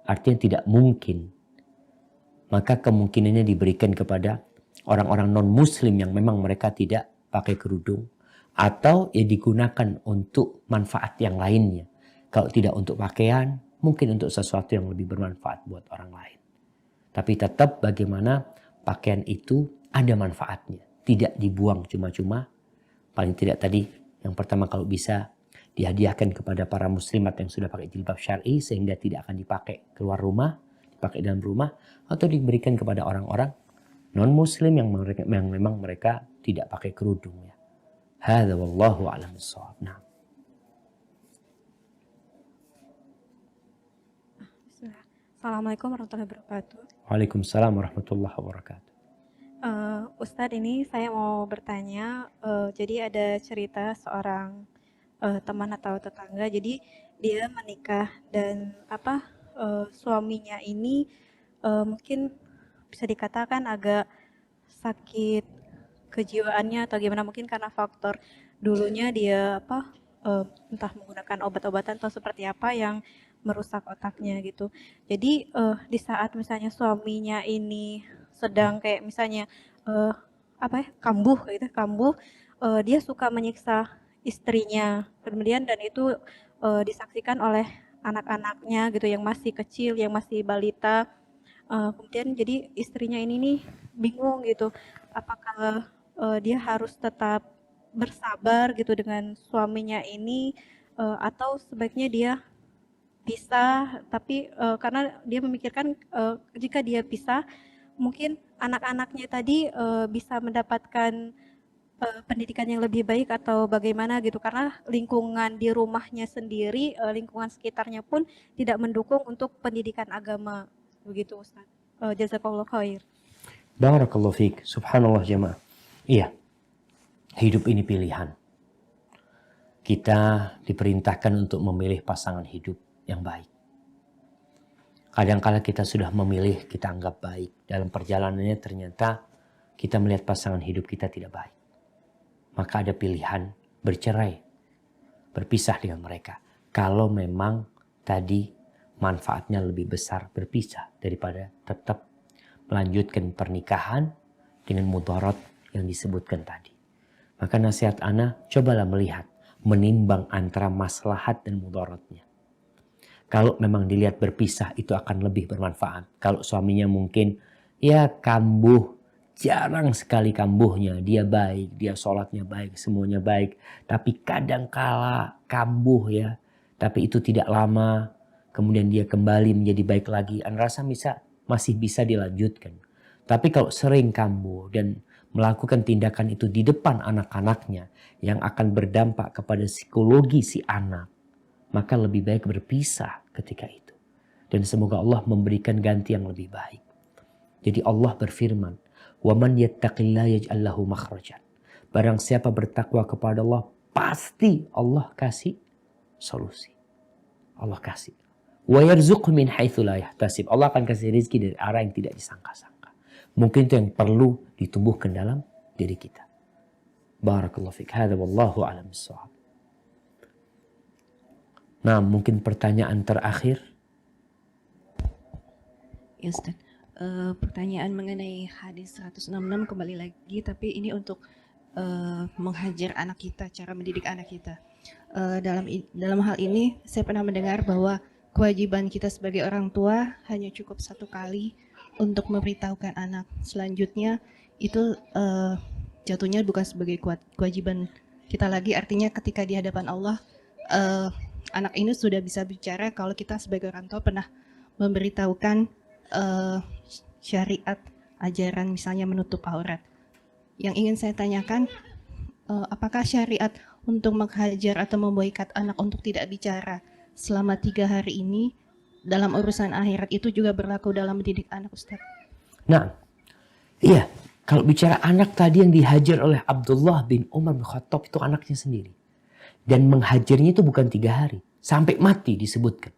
artinya tidak mungkin, maka kemungkinannya diberikan kepada orang-orang non-muslim yang memang mereka tidak pakai kerudung, atau ya digunakan untuk manfaat yang lainnya. Kalau tidak untuk pakaian, mungkin untuk sesuatu yang lebih bermanfaat buat orang lain. Tapi tetap bagaimana pakaian itu ada manfaatnya. Tidak dibuang cuma-cuma. Paling tidak tadi yang pertama kalau bisa dihadiahkan kepada para muslimat yang sudah pakai jilbab syar'i sehingga tidak akan dipakai keluar rumah, dipakai dalam rumah, atau diberikan kepada orang-orang non-muslim yang memang mereka tidak pakai kerudung ya. Hadza wallahu a'lam bissawab. Nah. Assalamualaikum warahmatullahi wabarakatuh. Waalaikumsalam warahmatullahi wabarakatuh. Ustadz, ini saya mau bertanya, jadi ada cerita seorang teman atau tetangga, jadi dia menikah dan suaminya ini mungkin bisa dikatakan agak sakit kejiwaannya atau gimana, mungkin karena faktor dulunya dia entah menggunakan obat-obatan atau seperti apa yang merusak otaknya gitu. Jadi di saat misalnya suaminya ini sedang kayak misalnya kambuh gitu, dia suka menyiksa istrinya, kemudian dan itu disaksikan oleh anak-anaknya gitu yang masih kecil, yang masih balita. Kemudian jadi istrinya ini nih bingung gitu, apakah dia harus tetap bersabar gitu dengan suaminya ini, atau sebaiknya dia pisah, tapi karena dia memikirkan jika dia pisah mungkin anak-anaknya tadi bisa mendapatkan pendidikan yang lebih baik atau bagaimana gitu, karena lingkungan di rumahnya sendiri, lingkungan sekitarnya pun tidak mendukung untuk pendidikan agama begitu Ustaz. Jazakallahu khair. Barakallahu fiik. Subhanallah jemaah. Iya. Hidup ini pilihan. Kita diperintahkan untuk memilih pasangan hidup yang baik. Kadang-kala kita sudah memilih, kita anggap baik. Dalam perjalanannya ternyata kita melihat pasangan hidup kita tidak baik. Maka ada pilihan bercerai, berpisah dengan mereka. Kalau memang tadi manfaatnya lebih besar berpisah daripada tetap melanjutkan pernikahan dengan mudarat yang disebutkan tadi. Maka nasihat ana, cobalah melihat, menimbang antara maslahat dan mudaratnya. Kalau memang dilihat berpisah itu akan lebih bermanfaat. Kalau suaminya mungkin ya kambuh, jarang sekali kambuhnya. Dia baik, dia sholatnya baik, semuanya baik. Tapi kadang kala kambuh ya. Tapi itu tidak lama. Kemudian dia kembali menjadi baik lagi. Anda rasa masih bisa dilanjutkan. Tapi kalau sering kambuh dan melakukan tindakan itu di depan anak-anaknya yang akan berdampak kepada psikologi si anak, maka lebih baik berpisah ketika itu. Dan semoga Allah memberikan ganti yang lebih baik. Jadi Allah berfirman, "Waman yattaqillaha yaj'al lahu makhrajan." Barang siapa bertakwa kepada Allah, pasti Allah kasih solusi. Allah kasih. Wa yarzuqhu min haitsu la yahtasib. Allah akan kasih rezeki dari arah yang tidak disangka-sangka. Mungkin itu yang perlu ditumbuhkan dalam diri kita. Barakallahu fiik. Hadza wallahu a'lam bissawab. Nah, mungkin pertanyaan terakhir. Ya Ustaz, pertanyaan mengenai hadis 166 kembali lagi, tapi ini untuk menghajar anak kita, cara mendidik anak kita. Dalam hal ini saya pernah mendengar bahwa kewajiban kita sebagai orang tua hanya cukup satu kali untuk memberitahukan anak. Selanjutnya itu jatuhnya bukan sebagai kewajiban kita lagi. Artinya ketika di hadapan Allah anak ini sudah bisa bicara kalau kita sebagai orang tua pernah memberitahukan syariat, ajaran misalnya menutup aurat. Yang ingin saya tanyakan, apakah syariat untuk menghajar atau memboikot anak untuk tidak bicara selama 3 hari ini dalam urusan akhirat itu juga berlaku dalam mendidik anak, Ustaz? Nah, iya. Kalau bicara anak tadi yang dihajar oleh Abdullah bin Umar bin Khattab itu anaknya sendiri. Dan menghajarnya itu bukan 3 hari. Sampai mati disebutkan.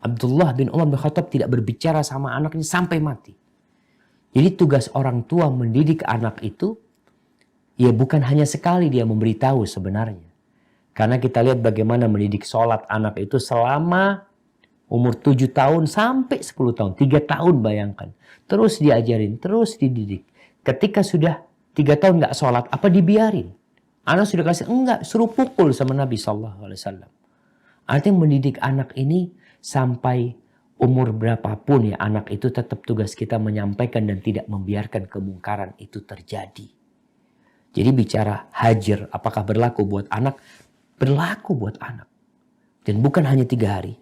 Abdullah bin Umar bin Khattab tidak berbicara sama anaknya sampai mati. Jadi tugas orang tua mendidik anak itu, ya bukan hanya sekali dia memberitahu sebenarnya. Karena kita lihat bagaimana mendidik sholat anak itu selama umur 7 tahun sampai 10 tahun. 3 tahun bayangkan. Terus diajarin, terus dididik. Ketika sudah 3 tahun nggak sholat, apa dibiarin? Anak sudah kasih, enggak, suruh pukul sama Nabi SAW. Artinya mendidik anak ini sampai umur berapapun ya, anak itu tetap tugas kita menyampaikan dan tidak membiarkan kemungkaran itu terjadi. Jadi bicara hajar, apakah berlaku buat anak? Berlaku buat anak. Dan bukan hanya 3 hari.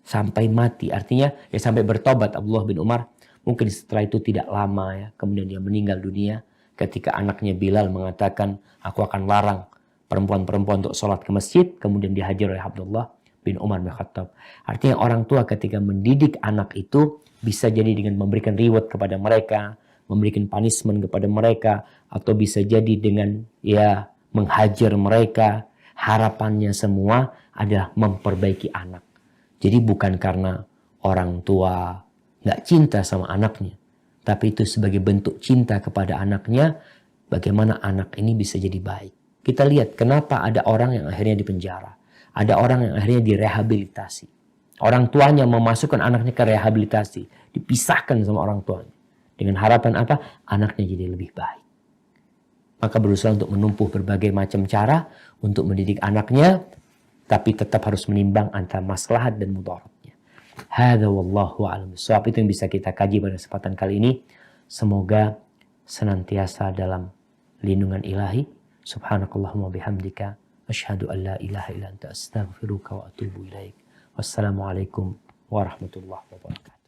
Sampai mati. Artinya ya sampai bertobat Abdullah bin Umar. Mungkin setelah itu tidak lama ya. Kemudian dia meninggal dunia. Ketika anaknya Bilal mengatakan, aku akan larang perempuan-perempuan untuk sholat ke masjid. Kemudian dihajar oleh Abdullah bin Umar bin Khattab. Artinya orang tua ketika mendidik anak itu bisa jadi dengan memberikan reward kepada mereka, memberikan punishment kepada mereka, atau bisa jadi dengan ya menghajar mereka. Harapannya semua adalah memperbaiki anak. Jadi bukan karena orang tua nggak cinta sama anaknya, tapi itu sebagai bentuk cinta kepada anaknya, bagaimana anak ini bisa jadi baik. Kita lihat kenapa ada orang yang akhirnya dipenjara. Ada orang yang akhirnya direhabilitasi. Orang tuanya memasukkan anaknya ke rehabilitasi. Dipisahkan sama orang tuanya. Dengan harapan apa? Anaknya jadi lebih baik. Maka berusaha untuk menempuh berbagai macam cara untuk mendidik anaknya. Tapi tetap harus menimbang antara maslahat dan mudaratnya. Hadza wallahu a'lam. Sebab itu yang bisa kita kaji pada kesempatan kali ini. Semoga senantiasa dalam lindungan ilahi. Subhanakallahumma bihamdika. Asyhadu an la ilaha illa anta astaghfiruka wa atubu ilaik. Wassalamualaikum warahmatullahi wabarakatuh.